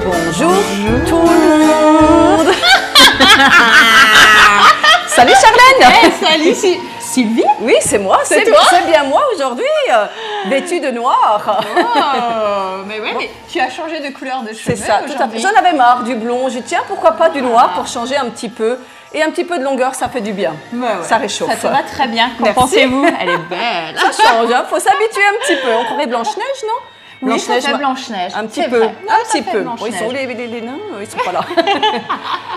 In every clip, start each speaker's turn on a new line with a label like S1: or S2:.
S1: Bonjour tout le monde. Salut Charlène.
S2: Hey, salut Sylvie.
S1: Oui, c'est moi, c'est bien moi aujourd'hui, vêtue de noir.
S2: Oh, mais ouais, mais tu as changé de couleur de cheveux.
S1: C'est ça, tout à fait. J'en avais marre du blond, j'ai dit tiens pourquoi pas du noir pour changer un petit peu. Et un petit peu de longueur, ça fait du bien.
S2: Ouais.
S1: Ça réchauffe.
S2: Ça te va très bien. Qu'en
S1: Merci.
S2: pensez-vous? Elle est belle.
S1: Ça change, hein. Faut s'habituer un petit peu. On pourrait Blanche-Neige, non?
S2: Oui, ça fait Blanche-Neige.
S1: Un petit peu.
S2: Vrai.
S1: Un petit peu.
S2: Bon,
S1: Bon, ils sont où les nains? Ils sont pas là.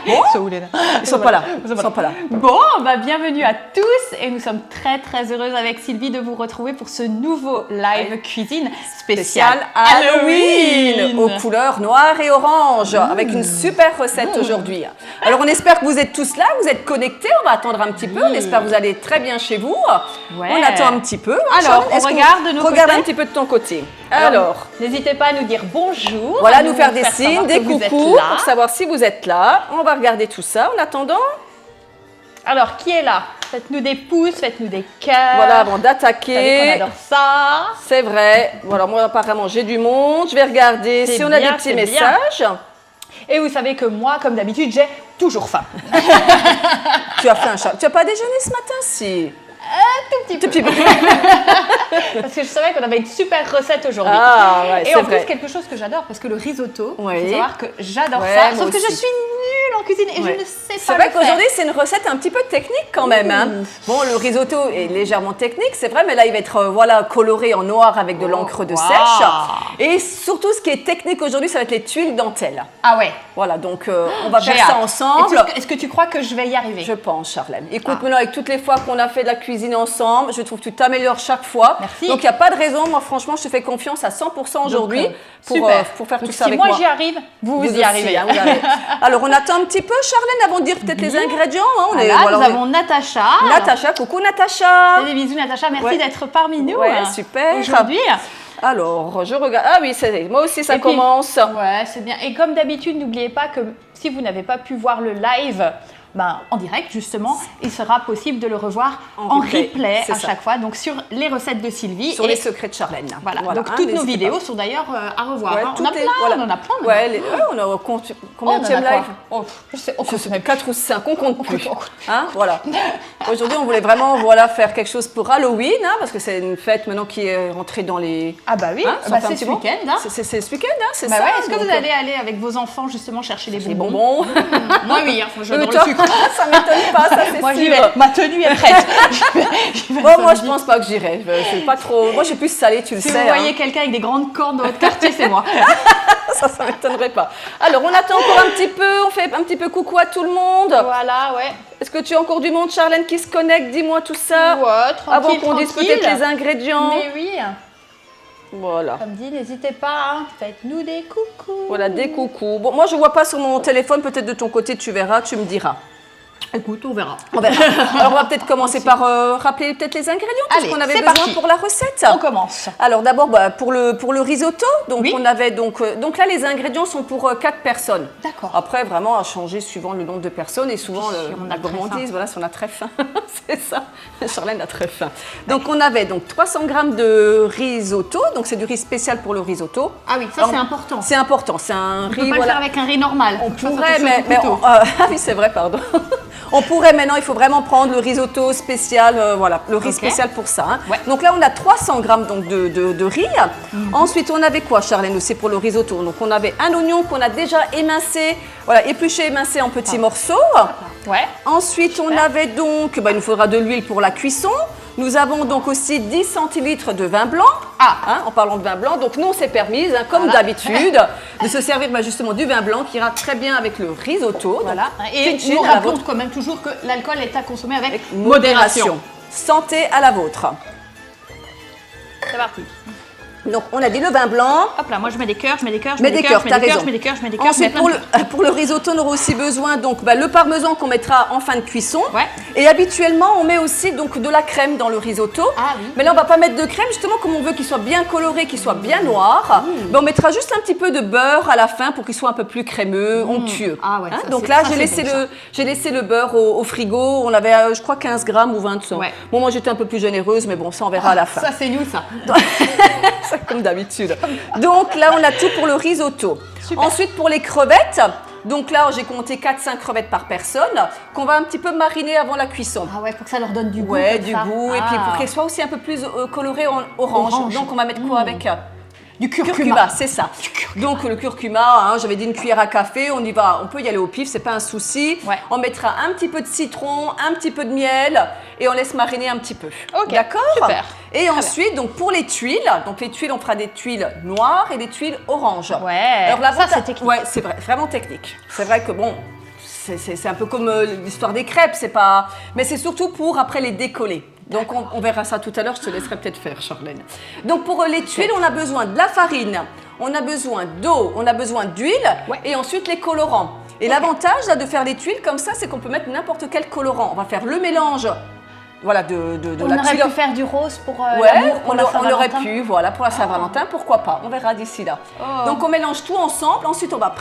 S2: Ils sont où les nains?
S1: Ils sont pas là. Ils sont pas là.
S2: Bon, bah, bienvenue à tous et nous sommes très heureuses avec Sylvie de vous retrouver pour ce nouveau live cuisine spécial Halloween
S1: aux couleurs noires et orange avec une super recette aujourd'hui. Alors on espère que vous êtes tous là, vous êtes connectés, on va attendre un petit peu, on espère que vous allez très bien chez vous.
S2: Ouais.
S1: On attend un petit peu.
S2: Alors, on regarde de nos
S1: Regarde
S2: côtés.
S1: un petit peu de ton côté. Alors,
S2: n'hésitez pas à nous dire bonjour.
S1: voilà,
S2: à
S1: nous faire des
S2: savoir
S1: signes,
S2: que
S1: des
S2: vous êtes
S1: coucous
S2: là.
S1: pour savoir si vous êtes là. On va regarder tout ça en attendant.
S2: Alors, qui est là? Faites-nous des pouces, faites-nous des cœurs.
S1: Voilà, avant
S2: Vous savez
S1: d'attaquer.
S2: qu'on adore ça.
S1: C'est vrai. Voilà, moi apparemment j'ai du monde. Je vais regarder
S2: C'est
S1: si on a
S2: bien,
S1: des petits
S2: c'est bien.
S1: messages.
S2: Et vous savez que moi, comme d'habitude, j'ai toujours faim.
S1: Tu as fait un chat. Tu n'as pas déjeuné ce matin, si?
S2: Tout petit peu. Parce que je savais qu'on avait une super recette aujourd'hui.
S1: Ah, ouais,
S2: Et
S1: c'est
S2: en
S1: vrai.
S2: plus, quelque chose que j'adore, parce que le risotto, il
S1: Oui.
S2: faut savoir que j'adore
S1: Ouais,
S2: ça.
S1: moi
S2: Sauf que je
S1: aussi.
S2: suis nulle en cuisine et
S1: Ouais.
S2: je ne sais pas
S1: C'est vrai
S2: le faire.
S1: qu'aujourd'hui, c'est une recette un petit peu technique quand même. Hein. Bon, le risotto est légèrement technique, c'est vrai, mais là, il va être voilà, coloré en noir avec de l'encre de
S2: Wow.
S1: sèche. Et surtout, ce qui est technique aujourd'hui, ça va être les tuiles dentelles.
S2: Ah ouais.
S1: Voilà, donc on va
S2: J'ai
S1: faire ça
S2: hâte.
S1: ensemble.
S2: Est-ce que tu crois que je vais y arriver?
S1: Je pense, Charlène. Écoute, maintenant, avec toutes les fois qu'on a fait de la cuisine ensemble, je trouve que tu t'améliores chaque fois.
S2: Merci.
S1: Donc, il n'y a pas de raison. Moi, franchement, je te fais confiance à 100% aujourd'hui
S2: Donc,
S1: pour faire
S2: Donc,
S1: tout ça
S2: si
S1: avec
S2: moi
S1: moi.
S2: j'y arrive, vous
S1: Vous
S2: y arrivez.
S1: aussi, hein, vous arrivez. Alors, on attend un petit peu, Charlène, avant de dire peut-être les ingrédients. Hein.
S2: Voilà, nous avons Natacha.
S1: Natacha, coucou Natacha.
S2: Fais des bisous Natacha, merci
S1: Ouais.
S2: d'être parmi nous
S1: Ouais, super.
S2: aujourd'hui.
S1: Alors, je regarde. Ah oui, moi aussi, ça
S2: Et puis,
S1: commence.
S2: Ouais, c'est bien. Et comme d'habitude, n'oubliez pas que si vous n'avez pas pu voir le live en direct, justement, il sera possible de le revoir en replay
S1: c'est
S2: à
S1: ça.
S2: chaque fois, donc sur les recettes de Sylvie.
S1: Sur
S2: et
S1: les secrets de Charlène.
S2: Voilà, donc
S1: hein,
S2: toutes nos
S1: n'hésitez
S2: vidéos
S1: pas.
S2: sont d'ailleurs à revoir.
S1: Ouais,
S2: hein.
S1: tout
S2: On,
S1: est-
S2: on en a plein. maintenant.
S1: Ouais, on a combien de live
S2: Je sais, on compte même
S1: 4 ou 5, on compte plus.
S2: On compte.
S1: Hein, voilà. Aujourd'hui, on voulait vraiment faire quelque chose pour Halloween, hein, parce que c'est une fête maintenant qui est rentrée dans les...
S2: Ah bah oui,
S1: Hein, ça fait un
S2: c'est
S1: petit
S2: ce
S1: moment.
S2: week-end. Hein.
S1: C'est ce week-end, hein, c'est
S2: Bah
S1: ça.
S2: ouais, est-ce que
S1: donc,
S2: vous allez aller avec vos enfants justement chercher les
S1: les
S2: bonbons?
S1: bonbons.
S2: Moi oui, j'adore le
S1: Toi,
S2: sucre.
S1: ça m'étonne pas, ça c'est
S2: Moi
S1: sûr.
S2: j'y vais, ma tenue est prête. J'y vais
S1: Bon, moi, je
S2: samedi.
S1: pense pas que j'irai. Je suis pas trop... Moi, je suis plus salée, tu le
S2: Si
S1: sais.
S2: vous voyez
S1: hein.
S2: quelqu'un avec des grandes cornes dans votre quartier, c'est moi.
S1: Ça m'étonnerait pas. Alors, on attend encore un petit peu. On fait un petit peu coucou à tout le monde.
S2: Voilà, ouais.
S1: Est-ce que tu as encore du monde, Charlène, qui se connecte? Dis-moi tout ça.
S2: Ouais,
S1: Avant
S2: tranquille,
S1: qu'on dise peut-être les ingrédients.
S2: Mais oui,
S1: Voilà.
S2: comme dit, n'hésitez pas, hein. Faites-nous des coucous.
S1: Voilà, des coucous. Bon, moi, je vois pas sur mon téléphone. Peut-être de ton côté, tu verras, tu me diras.
S2: Écoute, on verra.
S1: On verra. Alors, on va peut-être commencer par rappeler peut-être les ingrédients, tout ce
S2: Allez,
S1: qu'on avait
S2: c'est
S1: besoin
S2: parti.
S1: pour la recette.
S2: On commence.
S1: Alors d'abord pour le risotto, donc
S2: Oui.
S1: on avait donc là les ingrédients sont pour 4 personnes.
S2: D'accord.
S1: Après vraiment à changer suivant le nombre de personnes et souvent
S2: Si on a
S1: la
S2: très
S1: gourmandise,
S2: faim.
S1: voilà, si on a très faim, c'est ça. Charlène a très faim. Donc on avait donc 300 g de risotto, donc c'est du riz spécial pour le risotto.
S2: Ah oui, ça
S1: Alors,
S2: c'est important.
S1: C'est important, c'est un
S2: On peut
S1: riz
S2: pas le faire avec un riz normal.
S1: on
S2: Ça,
S1: pourrait,
S2: ça touche
S1: mais
S2: au couteau.
S1: ah oui, c'est vrai, pardon. On pourrait maintenant, il faut vraiment prendre le risotto spécial, voilà, le riz
S2: Ok.
S1: spécial pour ça. Hein.
S2: Ouais.
S1: Donc là, on a 300 g donc de riz. Ensuite, on avait quoi, Charlène, aussi pour le risotto? Donc on avait un oignon qu'on a déjà émincé, voilà, épluché, émincé en petits morceaux.
S2: Ouais.
S1: Ensuite, on avait donc, il nous faudra de l'huile pour la cuisson. Nous avons donc aussi 10 centilitres de vin blanc. Hein, en parlant de vin blanc, donc nous on s'est permise, hein, comme
S2: Voilà.
S1: d'habitude, de se servir justement du vin blanc qui ira très bien avec le risotto.
S2: Voilà.
S1: Donc,
S2: Et
S1: chin-chin
S2: nous
S1: à la
S2: rappelons
S1: vôtre.
S2: quand même toujours que l'alcool est à consommer avec
S1: Modération. Santé à la vôtre.
S2: C'est parti.
S1: Donc, on a dit le vin blanc.
S2: Hop là, moi je mets des cœurs, je mets des cœurs, je
S1: Mets
S2: mets des
S1: des
S2: cœurs,
S1: cœurs, t'as raison.
S2: je mets des cœurs, je mets des cœurs.
S1: Ensuite, pour le risotto, on aura aussi besoin donc le parmesan qu'on mettra en fin de cuisson.
S2: Ouais.
S1: Et habituellement, on met aussi donc de la crème dans le risotto.
S2: Ah oui.
S1: Mais là, on va pas mettre de crème, justement, comme on veut qu'il soit bien coloré, qu'il soit bien noir. Ben, on mettra juste un petit peu de beurre à la fin pour qu'il soit un peu plus crémeux, onctueux.
S2: Ah ouais, ça,
S1: Donc
S2: c'est-
S1: là,
S2: ça,
S1: j'ai laissé le beurre au frigo. On avait, je crois, 15 grammes ou 20.
S2: Ouais.
S1: Bon, moi, j'étais un peu plus généreuse, mais bon, ça, on verra à la fin.
S2: Ça c'est nous ça.
S1: Ça, comme d'habitude. Donc là, on a tout pour le risotto.
S2: Super.
S1: Ensuite, pour les crevettes, donc là, j'ai compté 4-5 crevettes par personne, qu'on va un petit peu mariner avant la cuisson.
S2: Ah ouais, pour que ça leur donne du goût.
S1: Ouais,
S2: comme
S1: du
S2: ça.
S1: goût, et puis pour qu'elles soient aussi un peu plus colorées en orange. Donc, on va mettre quoi avec
S2: Du
S1: curcuma, c'est ça. Donc le curcuma, j'avais dit une cuillère à café, on y va, on peut y aller au pif, c'est pas un souci.
S2: Ouais.
S1: On mettra un petit peu de citron, un petit peu de miel et on laisse mariner un petit peu.
S2: Ok,
S1: D'accord.
S2: super.
S1: Et ensuite, donc pour les tuiles, on fera des tuiles noires et des tuiles oranges.
S2: Ouais.
S1: Alors là,
S2: ça c'est technique.
S1: Ouais, c'est vrai, vraiment technique. C'est vrai que bon, c'est un peu comme l'histoire des crêpes, c'est pas, mais c'est surtout pour après les décoller. Donc on verra ça tout à l'heure, je te laisserai peut-être faire, Charlène. Donc pour les tuiles, on a besoin de la farine, on a besoin d'eau, on a besoin d'huile et ensuite les colorants. Et l'avantage là, de faire les tuiles comme ça, c'est qu'on peut mettre n'importe quel colorant. On va faire le mélange, voilà, de
S2: On
S1: la
S2: aurait
S1: tuile.
S2: pu faire du rose pour
S1: Ouais,
S2: l'amour, pour la
S1: on aurait
S2: Saint-Valentin.
S1: pu, voilà, pour la Saint-Valentin, pourquoi pas, on verra d'ici là.
S2: Oh.
S1: Donc on mélange tout ensemble, ensuite on va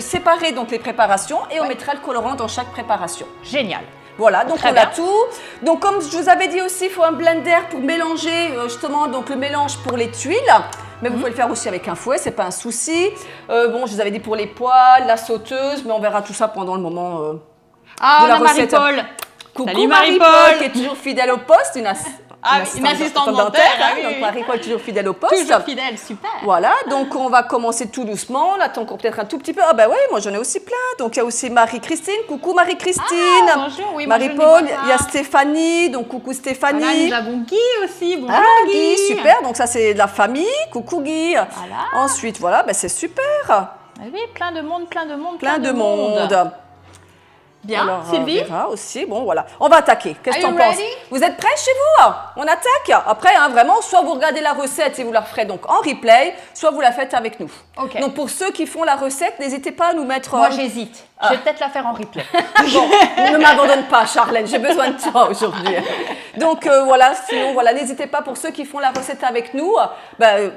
S1: séparer donc les préparations et on mettra le colorant dans chaque préparation.
S2: Génial.
S1: Voilà, donc
S2: Très
S1: on
S2: bien.
S1: a tout. Donc comme je vous avais dit aussi, il faut un blender pour mélanger justement donc le mélange pour les tuiles. Mais vous pouvez le faire aussi avec un fouet, c'est pas un souci. Bon, je vous avais dit pour les poêles, la sauteuse, mais on verra tout ça pendant le moment
S2: Ah,
S1: de la
S2: on a
S1: recette.
S2: Marie-Paul.
S1: Coucou
S2: Salut
S1: Marie-Paul,
S2: Marie-Paul.
S1: qui est toujours fidèle au poste, une
S2: assistante dentaire, ah oui,
S1: donc
S2: oui.
S1: Marie-Paul toujours fidèle au poste.
S2: Toujours fidèle, super.
S1: Voilà, donc on va commencer tout doucement, on attend encore peut-être un tout petit peu. Ah bah ouais, moi j'en ai aussi plein. Donc il y a aussi Marie-Christine, coucou Marie-Christine.
S2: Ah, bonjour, oui, moi, je ne les
S1: Marie-Paul,
S2: vois pas.
S1: il y a Stéphanie, donc coucou Stéphanie.
S2: Voilà, nous avons Guy aussi. Bonjour
S1: Ah
S2: Guy.
S1: Guy, super, donc ça c'est de la famille, coucou Guy.
S2: Voilà.
S1: Ensuite, voilà, bah, c'est super,
S2: Ah oui, plein de monde, plein de monde,
S1: plein de monde.
S2: Bien,
S1: Alors,
S2: Sylvie.
S1: Vera aussi, bon voilà. On va attaquer, qu'est-ce que
S2: Are
S1: t'en
S2: you
S1: penses?
S2: ready?
S1: Vous êtes prêts chez vous? On attaque? Après, vraiment, soit vous regardez la recette et vous la referez donc en replay, soit vous la faites avec nous.
S2: Ok.
S1: Donc pour ceux qui font la recette, n'hésitez pas à nous mettre...
S2: Moi, j'hésite. Je vais peut-être la faire en replay.
S1: Bon, ne m'abandonne pas, Charlène, j'ai besoin de toi aujourd'hui. Donc voilà, sinon, voilà, n'hésitez pas pour ceux qui font la recette avec nous,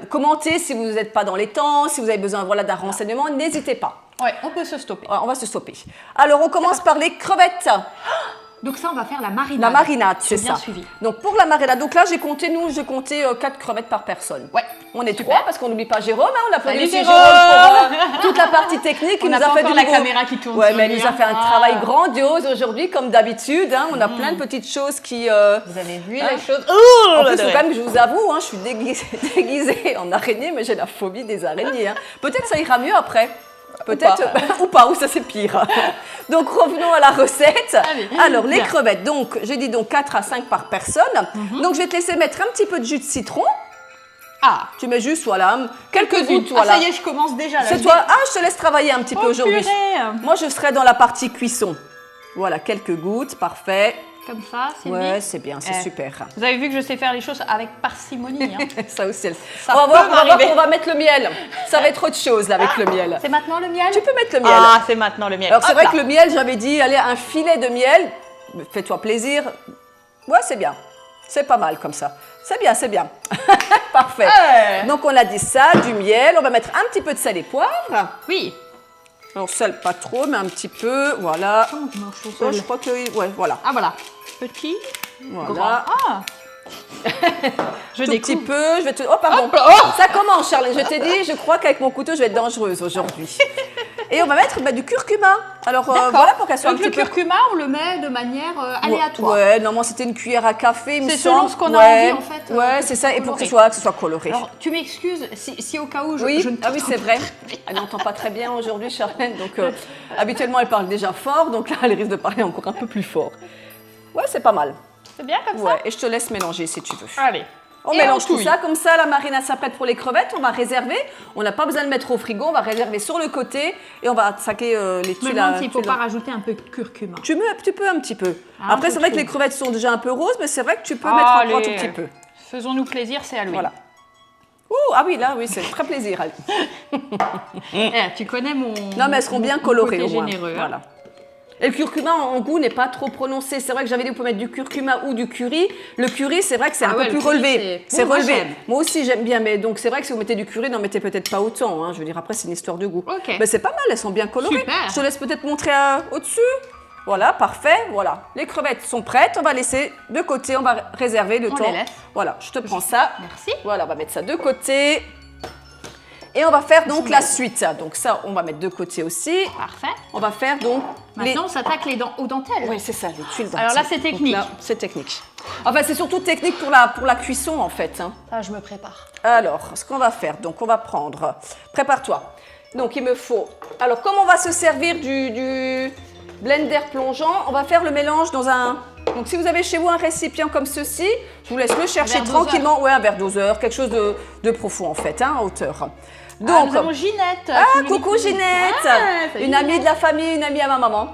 S1: commentez si vous n'êtes pas dans les temps, si vous avez besoin d'un renseignement, n'hésitez pas.
S2: Ouais, on peut se stopper.
S1: On va se stopper. Alors, on commence par les crevettes.
S2: Donc ça, on va faire la marinade.
S1: La marinade, c'est
S2: bien
S1: ça.
S2: suivi.
S1: Donc pour la marinade, donc là j'ai compté 4 crevettes par personne.
S2: Ouais.
S1: On est
S2: Super.
S1: 3 parce qu'on n'oublie pas Jérôme, on applaudit
S2: Salut
S1: aussi
S2: Jérôme.
S1: Jérôme pour toute la partie technique.
S2: On
S1: Il
S2: n'a
S1: nous a
S2: pas
S1: fait
S2: encore
S1: du
S2: la
S1: nouveau-
S2: caméra qui tourne
S1: Ouais,
S2: sur
S1: mais
S2: lui,
S1: il nous a
S2: hein.
S1: fait un
S2: Ah.
S1: travail grandiose aujourd'hui comme d'habitude. On a plein de petites choses qui.
S2: Vous avez vu
S1: Hein
S2: les choses.
S1: En plus, il faut quand même que je vous avoue, je suis déguisée en araignée, mais j'ai la phobie des araignées. Peut-être ça ira mieux après. Peut-être ou pas, ou ça c'est pire. Donc revenons à la recette.
S2: Allez,
S1: Alors les
S2: bien.
S1: crevettes, donc j'ai dit donc 4 à 5 par personne. Donc je vais te laisser mettre un petit peu de jus de citron.
S2: Ah,
S1: Tu mets juste quelques gouttes.
S2: Ah,
S1: Voilà.
S2: ça y est, je commence déjà là.
S1: C'est toi. Ah, je te laisse travailler un petit peu
S2: Oh,
S1: aujourd'hui.
S2: purée.
S1: Moi je serai dans la partie cuisson. Voilà, quelques gouttes, parfait.
S2: Comme ça, Sylvie.
S1: Ouais, c'est bien, c'est
S2: Eh.
S1: super.
S2: Vous avez vu que je sais faire les choses avec parcimonie. Hein.
S1: Ça aussi.
S2: Ça
S1: on va
S2: peut
S1: voir,
S2: m'arriver.
S1: on va mettre le miel. Ça va être autre chose là avec le miel.
S2: C'est maintenant le miel.
S1: Tu peux mettre le miel.
S2: Ah, c'est maintenant le miel.
S1: Alors c'est
S2: Hop
S1: vrai
S2: là.
S1: que le miel, j'avais dit, allez, un filet de miel, fais-toi plaisir. Ouais, c'est bien. C'est pas mal comme ça. C'est bien, c'est bien. Parfait.
S2: Ouais.
S1: Donc on a dit ça, du miel. On va mettre un petit peu de sel et poivre.
S2: Oui.
S1: Alors sel pas trop, mais un petit peu. Voilà.
S2: Comment je mange tout
S1: Oh,
S2: seul
S1: je crois que, ouais, voilà.
S2: Ah voilà. Petit, grand.
S1: Voilà.
S2: Ah. Je
S1: Tout petit
S2: découpe.
S1: peu, je vais te... Oh, pardon.
S2: Hop là, oh.
S1: Ça commence, Charlie. Je t'ai dit, je crois qu'avec mon couteau, je vais être dangereuse aujourd'hui. Et on va mettre du curcuma. Alors,
S2: D'accord.
S1: voilà, pour qu'elle soit
S2: Donc
S1: un
S2: le
S1: petit peu...
S2: curcuma, on le met de manière aléatoire.
S1: Ouais, normalement, c'était une cuillère à café, il me
S2: C'est
S1: semble.
S2: selon ce qu'on a
S1: Ouais.
S2: envie, en fait,
S1: Ouais,
S2: que
S1: c'est
S2: ce
S1: ça.
S2: soit
S1: Et pour que
S2: coloré.
S1: ce soit coloré.
S2: Alors, tu m'excuses si au cas où je
S1: Oui,
S2: ne
S1: ah oui, c'est vrai. Elle n'entend pas très bien aujourd'hui, Charlène. Donc, habituellement, elle parle déjà fort. Donc là, elle risque de parler encore un peu plus fort. Ouais, c'est pas mal.
S2: C'est bien comme
S1: Ouais, et je te laisse mélanger si tu veux.
S2: ça. Allez.
S1: On
S2: Et
S1: mélange
S2: on
S1: tout
S2: touille.
S1: ça, comme ça la marinade s'apprête pour les crevettes, on va réserver, on n'a pas besoin de mettre au frigo, on va réserver sur le côté et on va saquer les
S2: Je me
S1: tuiles.
S2: demande s'il ne faut pas rajouter un peu de curcuma.
S1: Tu peux un petit peu.
S2: Un
S1: Après
S2: peu
S1: c'est vrai que
S2: trop.
S1: les crevettes sont déjà un peu roses, mais c'est vrai que tu peux mettre encore un tout petit peu.
S2: Faisons-nous plaisir, c'est Halloween.
S1: Voilà. Ah oui, là, oui, c'est très plaisir.
S2: Tu connais mon.
S1: Non, mais elles seront bien colorées au moins.
S2: Généreux.
S1: Voilà. Et le curcuma en goût n'est pas trop prononcé. C'est vrai que j'avais dit qu'on peut mettre du curcuma ou du curry. Le curry, c'est vrai que c'est un peu plus relevé. C'est relevé. Moi aussi, j'aime bien. Mais donc, c'est vrai que si vous mettez du curry, n'en mettez peut-être pas autant. Hein. Je veux dire, après, c'est une histoire de goût.
S2: Ok.
S1: Mais c'est pas mal, elles sont bien colorées.
S2: Super.
S1: Je te laisse peut-être montrer au-dessus. Voilà, parfait. Voilà. Les crevettes sont prêtes. On va laisser de côté. On va réserver le temps.
S2: On les laisse.
S1: Voilà, je te prends ça.
S2: Merci.
S1: Voilà, on va mettre ça de côté. Et on va faire donc la suite. Donc ça, on va mettre de côté aussi.
S2: Parfait.
S1: On va faire donc...
S2: Maintenant, on s'attaque aux dentelles.
S1: Oui, c'est ça, les tuiles dentelles.
S2: Alors là, c'est technique.
S1: Là, c'est technique. Enfin, c'est surtout technique pour la cuisson, en fait. Hein.
S2: Ah, je me prépare.
S1: Alors, ce qu'on va faire, donc on va prendre... Prépare-toi. Donc, il me faut... Alors, comme on va se servir du blender plongeant, on va faire le mélange dans un... Donc, si vous avez chez vous un récipient comme ceci, je vous laisse le chercher tranquillement. Ouais, un verre doseur, quelque chose de profond, en fait, hein, à hauteur. Donc,
S2: nous avons Ginette.
S1: Coucou Ginette, une amie de la famille, une amie à ma maman.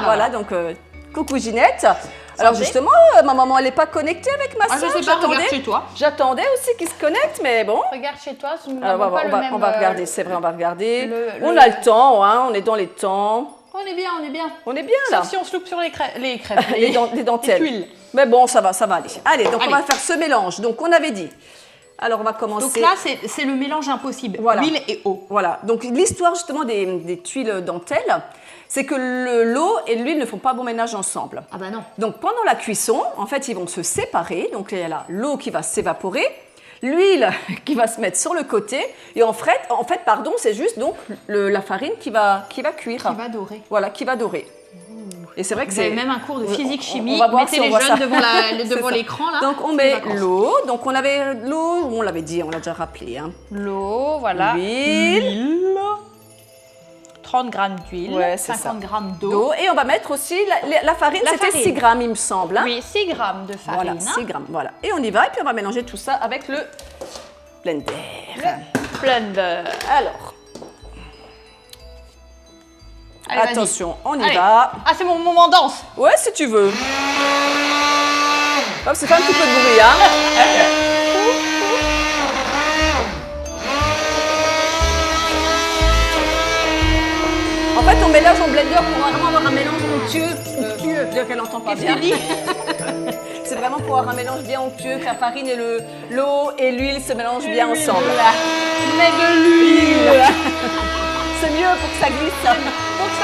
S1: Voilà, donc coucou Ginette. Alors justement, ma maman, elle n'est pas connectée avec ma soeur.
S2: Je sais pas, regarde chez toi.
S1: J'attendais aussi qu'ils se connectent, mais bon.
S2: Regarde chez toi, si nous
S1: on va regarder, c'est vrai, on va regarder. On
S2: le-
S1: a le temps, hein, on est dans les temps.
S2: On est bien, on est bien.
S1: On est bien là.
S2: Sauf si on se loupe sur les crêpes.
S1: Les dentelles.
S2: Les tuiles.
S1: Mais bon, ça va aller. Allez, donc on va faire ce mélange. Donc on avait dit. Alors on va commencer.
S2: Donc là, c'est le mélange impossible.
S1: Voilà.
S2: Huile et eau.
S1: Voilà. Donc l'histoire justement des tuiles dentelles, c'est que l'eau et l'huile ne font pas bon ménage ensemble.
S2: Ah bah non.
S1: Donc pendant la cuisson, en fait, ils vont se séparer. Donc il y a l'eau qui va s'évaporer, l'huile qui va se mettre sur le côté, et en fait, c'est juste donc la farine qui va cuire.
S2: Qui va dorer.
S1: Voilà, qui va dorer. Et c'est vrai que
S2: Vous avez même un cours de physique-chimie.
S1: On va voir
S2: Mettez
S1: si on
S2: les
S1: voit
S2: jeunes
S1: ça.
S2: devant l'écran là.
S1: Donc on met l'eau. Donc on avait l'eau, on l'avait dit, on l'a déjà rappelé. Hein.
S2: L'eau, voilà.
S1: L'huile.
S2: 30 grammes d'huile,
S1: Ouais,
S2: 50 grammes d'eau.
S1: Et on va mettre aussi la farine, c'était 6 grammes il me semble. Hein.
S2: Oui, 6 grammes de farine.
S1: Voilà, 6 grammes, voilà. Et on y va, et puis on va mélanger tout ça avec le blender.
S2: Blender.
S1: Alors,
S2: Allez,
S1: attention, on y
S2: Allez.
S1: va.
S2: Ah, c'est mon moment danse.
S1: Ouais, si tu veux. Hop, c'est fait un petit peu de bruit, hein. En fait, on mélange en blender pour vraiment avoir un mélange onctueux. Je veux dire qu'elle n'entend pas bien. C'est vraiment pour avoir un mélange bien onctueux, que la farine et l'eau et l'huile se mélangent bien ensemble.
S2: Mais de l'huile.
S1: C'est mieux pour que ça glisse.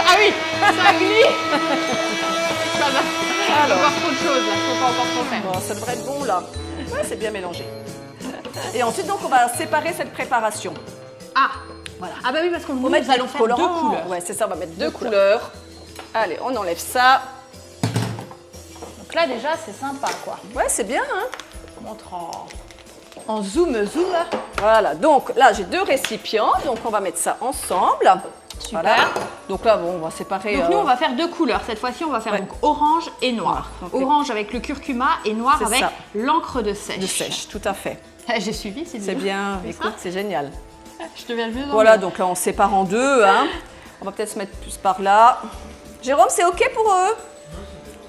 S2: Ah oui, ça glisse. Ça va. Il faut voir trop de choses là, faut pas encore trop faire.
S1: Bon, ça devrait être bon là. Ouais, c'est bien mélangé. Et ensuite, donc, on va séparer cette préparation.
S2: Ah, voilà. Ah bah oui, parce qu'on
S1: Nous allons
S2: faire deux couleurs.
S1: Ouais, c'est ça, on va mettre deux couleurs. Allez, on enlève ça.
S2: Donc là déjà, c'est sympa quoi.
S1: Ouais, c'est bien, hein.
S2: On montre en zoom.
S1: Voilà, donc là, j'ai deux récipients, donc on va mettre ça ensemble.
S2: Super.
S1: Voilà. Donc là, bon, on va séparer.
S2: Donc nous, on va faire deux couleurs. Cette fois-ci, on va faire donc orange et noir.
S1: Okay.
S2: Orange avec le curcuma et noir avec l'encre de sèche.
S1: De sèche, tout à fait.
S2: J'ai suivi, c'est bien.
S1: C'est bien, écoute, c'est génial.
S2: Je te viens le mieux.
S1: Voilà, donc là, on sépare en deux. Hein. On va peut-être se mettre plus par là. Jérôme, c'est OK pour eux?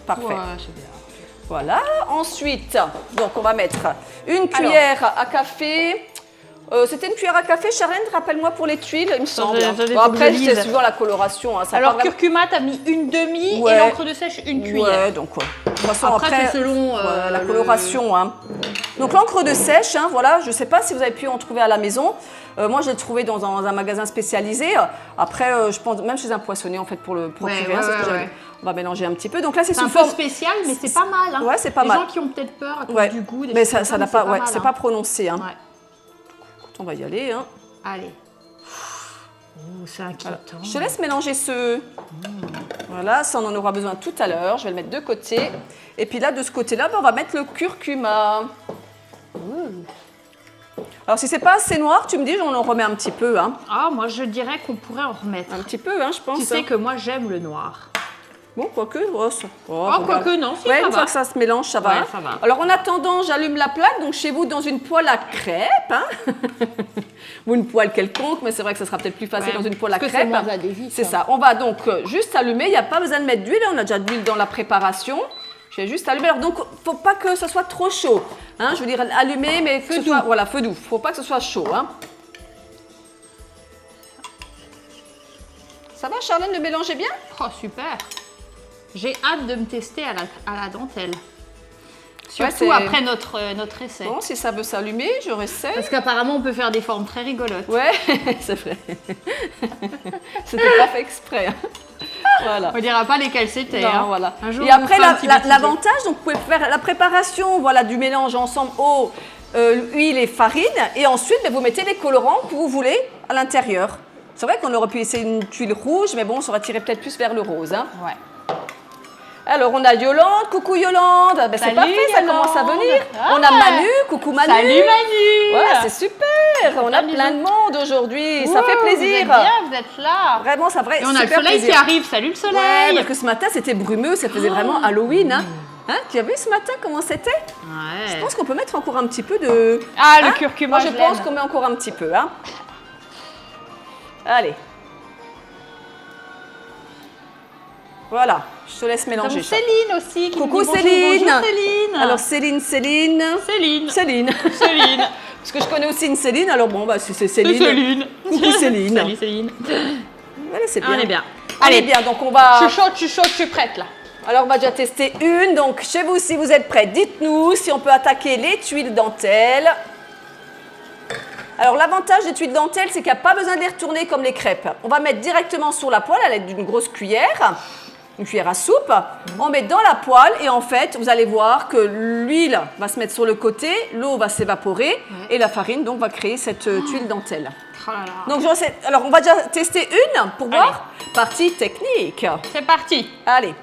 S1: Parfait.
S2: Ouais, c'est bien.
S1: Voilà. Ensuite, donc on va mettre une cuillère à café. C'était une cuillère à café, Charlène, rappelle-moi pour les tuiles, il me semble. Bon, après, c'est suivant la coloration. Hein,
S2: alors, curcuma, tu as mis une demi et l'encre de sèche, une cuillère.
S1: Ouais, donc de toute façon, après
S2: c'est selon
S1: la coloration. Hein. Donc l'encre de sèche, hein, voilà, je ne sais pas si vous avez pu en trouver à la maison. Moi, je l'ai trouvé dans un magasin spécialisé. Après, je pense même chez un poissonnier, en fait, pour le procurer. On va mélanger un petit peu. Donc là, c'est sous forme...
S2: un peu spécial, mais c'est pas mal. Hein.
S1: Ouais, c'est pas mal.
S2: Les gens qui ont peut-être peur à cause du goût.
S1: Mais ça n'a pas, c'est pas prononcé. Hein.
S2: Ouais.
S1: On va y aller. Hein.
S2: Allez. Oh, c'est inquiétant.
S1: Voilà. Je te laisse mélanger Voilà, ça on en aura besoin tout à l'heure. Je vais le mettre de côté. Et puis là, de ce côté-là, on va mettre le curcuma. Alors si c'est pas assez noir, tu me dis, on en remet un petit peu. Hein.
S2: Ah, moi je dirais qu'on pourrait en remettre.
S1: Un petit peu, hein, je pense.
S2: Tu sais que moi j'aime le noir.
S1: Bon, quoique,
S2: quoique non, si
S1: ouais,
S2: ça
S1: une fois que ça se mélange, ça va.
S2: Ouais, ça va.
S1: Alors en attendant, j'allume la plaque, donc chez vous dans une poêle à crêpes, hein. Ou une poêle quelconque, mais c'est vrai que ça sera peut-être plus facile dans une poêle à crêpes.
S2: C'est
S1: ça. On va donc juste allumer, il n'y a pas besoin de mettre d'huile, on a déjà de l'huile dans la préparation. Je vais juste allumer. Alors donc, faut pas que ce soit trop chaud. Hein, je veux dire allumer, mais que ce soit, voilà, feu doux. Faut pas que ce soit chaud. Hein. Ça va, Charlène, de mélanger bien?
S2: Oh, super. J'ai hâte de me tester à la dentelle. Surtout
S1: Ouais,
S2: après notre essai.
S1: Bon, si ça veut s'allumer, je réessaye.
S2: Parce qu'apparemment, on peut faire des formes très rigolotes.
S1: Ouais, c'est vrai. C'était pas fait exprès. Hein. Voilà.
S2: On ne dira pas lesquels c'était.
S1: Non,
S2: Hein.
S1: voilà.
S2: Un jour,
S1: Et après,
S2: on vous fera un petit bêtisier.
S1: l'avantage, donc vous pouvez faire la préparation voilà, du mélange ensemble eau, huile et farine. Et ensuite, ben, vous mettez les colorants que vous voulez à l'intérieur. C'est vrai qu'on aurait pu essayer une tuile rouge, mais bon, ça aurait tiré peut-être plus vers le rose. Hein.
S2: Ouais.
S1: Alors, on a Yolande. Coucou Yolande. Ben, c'est
S2: Salut,
S1: parfait, ça
S2: Yolande.
S1: commence à venir.
S2: Ah.
S1: On a Manu. Coucou Manu.
S2: Salut Manu.
S1: Ouais, c'est super. On a plein de monde aujourd'hui. Ça fait plaisir.
S2: Vous êtes bien, vous êtes là.
S1: Vraiment, ça ferait
S2: Et on a le
S1: super
S2: soleil
S1: plaisir.
S2: qui arrive. Salut le
S1: Ouais,
S2: soleil.
S1: parce que ce matin, c'était brumeux. Ça faisait vraiment Halloween. Hein, tu as vu ce matin comment c'était?
S2: Ouais.
S1: Je pense qu'on peut mettre encore un petit peu de...
S2: Ah, le
S1: Hein?
S2: curcuma,
S1: Moi, je
S2: je
S1: pense
S2: l'aime.
S1: qu'on met encore un petit peu. Hein. Allez. Voilà, je te laisse
S2: Nous avons
S1: mélanger. Charles.
S2: Céline aussi. Qui
S1: Coucou
S2: nous dit bonjour,
S1: Céline.
S2: bonjour Céline.
S1: Alors Céline.
S2: Céline.
S1: Céline.
S2: Céline.
S1: Parce que je connais aussi une Céline, alors bon, bah, si c'est Céline.
S2: Céline.
S1: Coucou Céline.
S2: Salut Céline.
S1: Voilà, c'est bien.
S2: On est bien.
S1: On
S2: Allez.
S1: est bien, donc on va...
S2: Je suis prête là.
S1: Alors, on va déjà tester une. Donc, chez vous, si vous êtes prêts, dites-nous si on peut attaquer les tuiles dentelles. Alors, l'avantage des tuiles dentelles, c'est qu'il n'y a pas besoin de les retourner comme les crêpes. On va mettre directement sur la poêle à l'aide d'une grosse cuillère, une cuillère à soupe. On met dans la poêle et en fait, vous allez voir que l'huile va se mettre sur le côté, l'eau va s'évaporer et la farine donc va créer cette tuile dentelle.
S2: Oh là là.
S1: Donc, alors, on va déjà tester une pour voir. Partie technique.
S2: C'est parti.
S1: Allez.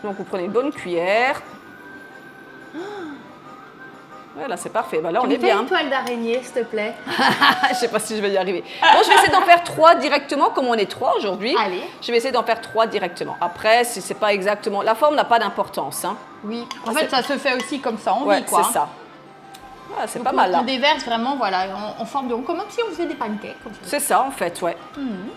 S1: Donc, vous prenez une bonne cuillère. Voilà, c'est parfait. Ben là, on est bien.
S2: une toile d'araignée, s'il te plaît.
S1: Je ne sais pas si je vais y arriver. Bon, je vais essayer d'en faire 3 directement, comme on est 3 aujourd'hui.
S2: Allez.
S1: Je vais essayer d'en faire 3 directement. Après, si c'est pas exactement... La forme n'a pas d'importance. Hein.
S2: Oui. En fait, ça se fait aussi comme ça, en
S1: Ouais,
S2: vie, quoi.
S1: c'est ça. Voilà, c'est
S2: Donc,
S1: pas mal, là.
S2: On déverse vraiment, voilà, en forme de rond, comme si on faisait des pancakes. Comme ça.
S1: C'est ça, en fait, ouais.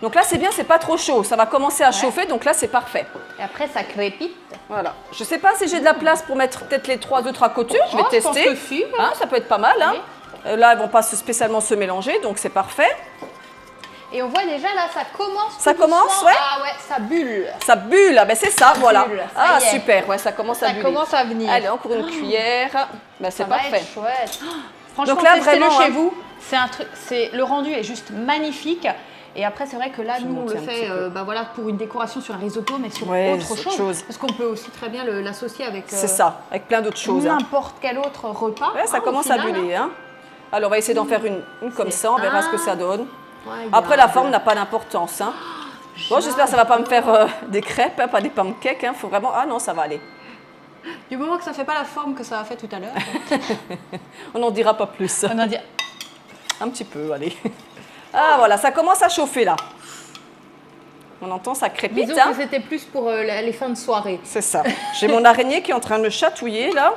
S1: Donc là, c'est bien, c'est pas trop chaud. Ça va commencer à chauffer, donc là, c'est parfait.
S2: Et après, ça crépite.
S1: Voilà. Je sais pas si j'ai de la place pour mettre peut-être les 3 autres à côté. Je vais
S2: Oh, je pense
S1: tester.
S2: que si, ouais.
S1: Hein, ça peut être pas mal. Hein. Là, elles vont pas spécialement se mélanger, donc c'est parfait.
S2: Et on voit déjà, là, ça commence.
S1: Ça
S2: tout
S1: commence,
S2: doucement.
S1: ouais.
S2: Ah ouais, ça bulle.
S1: Ça bulle, ah ben c'est ça, voilà.
S2: bulle, ça
S1: Ah
S2: y est.
S1: super, ouais, ça commence à
S2: Ça
S1: buller.
S2: commence à venir.
S1: Allez, encore une cuillère. Ben, c'est
S2: Ça va
S1: parfait.
S2: être chouette. Franchement,
S1: Donc là,
S2: testez-le
S1: vraiment,
S2: chez
S1: hein.
S2: vous. C'est un truc, le rendu est juste magnifique. Et après, c'est vrai que là,
S1: Je
S2: nous, on
S1: monte
S2: le
S1: un
S2: fait
S1: petit peu.
S2: bah voilà, pour une décoration sur un risotto, mais sur
S1: Ouais,
S2: autre
S1: c'est autre chose.
S2: Parce qu'on peut aussi très bien l'associer avec
S1: C'est ça, avec plein d'autres choses. Hein.
S2: n'importe quel autre repas.
S1: Ouais, ça
S2: hein, au
S1: commence à
S2: final,
S1: buller. Hein. Alors, on va essayer d'en faire une comme
S2: C'est
S1: ça, on verra ce que
S2: un-
S1: ça donne.
S2: Ouais,
S1: Après, la forme n'a pas d'importance. Hein. Bon, j'espère que ça va pas me faire des crêpes, hein, pas des pancakes. Hein. Faut vraiment... Ah non, ça va aller.
S2: Du moment que ça fait pas la forme que ça a fait tout à l'heure.
S1: On n'en dira pas plus.
S2: On a dit.
S1: Un petit peu, allez. Ah, voilà, ça commence à chauffer là. On entend, ça crépite.
S2: Disons
S1: Hein.
S2: que c'était plus pour les fins de soirée.
S1: C'est ça. J'ai mon araignée qui est en train de me chatouiller là.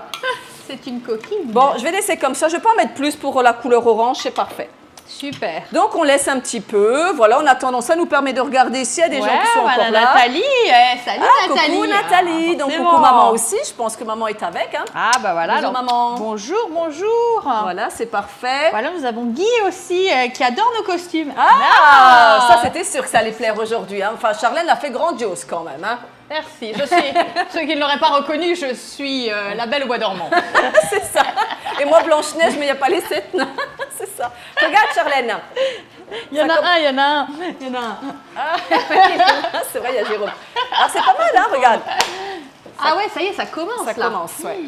S2: C'est une coquille.
S1: Bon, je vais laisser comme ça. Je vais pas en mettre plus pour la couleur orange, c'est parfait.
S2: Super.
S1: Donc on laisse un petit peu. Voilà, en attendant, ça nous permet de regarder s'il y a des gens qui sont encore là.
S2: Nathalie. Salut Nathalie.
S1: Coucou Nathalie. Donc
S2: forcément.
S1: coucou maman aussi. Je pense que maman est avec. Hein.
S2: Ah bah voilà.
S1: Bonjour, maman.
S2: Bonjour, bonjour.
S1: Voilà, c'est parfait.
S2: Voilà, nous avons Guy aussi qui adore nos costumes.
S1: Ah, ça c'était sûr que ça allait plaire aujourd'hui. Hein. Enfin, Charlène a fait grandiose quand même. Hein.
S2: Merci. Je suis, ceux qui ne l'auraient pas reconnu, je suis la belle au bois dormant.
S1: C'est ça. Et moi Blanche-Neige, mais il n'y a pas les 7 nains. C'est ça. Regarde Charlène.
S2: Il y en a un, il y en a un, il y en a un.
S1: Ah, c'est vrai, il y a Jérôme. Alors c'est pas mal, hein, regarde.
S2: Ah ouais, ça y est, ça commence
S1: Ça
S2: là.
S1: commence, ouais.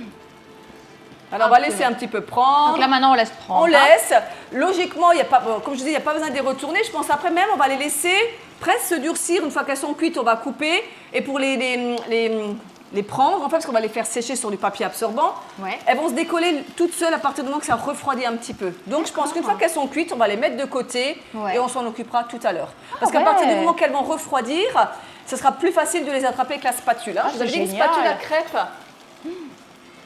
S1: Alors on va laisser un petit peu prendre.
S2: Donc là maintenant, on laisse prendre.
S1: On laisse. Logiquement, il y a pas, bon, comme je dis, il n'y a pas besoin de les retourner. Je pense après même, on va les laisser presque se durcir. Une fois qu'elles sont cuites, on va couper. Et pour les prendre, en fait, parce qu'on va les faire sécher sur du papier absorbant,
S2: Ouais.
S1: elles vont se décoller toutes seules à partir du moment que ça refroidit un petit peu. Donc je pense qu'une fois qu'elles sont cuites, on va les mettre de côté
S2: Ouais.
S1: et on s'en occupera tout à l'heure. Parce qu'à
S2: ouais.
S1: partir du moment qu'elles vont refroidir, ce sera plus facile de les attraper avec la spatule. Hein.
S2: Ah,
S1: Je vous avais
S2: c'est
S1: dit une
S2: génial.
S1: spatule à crêpes.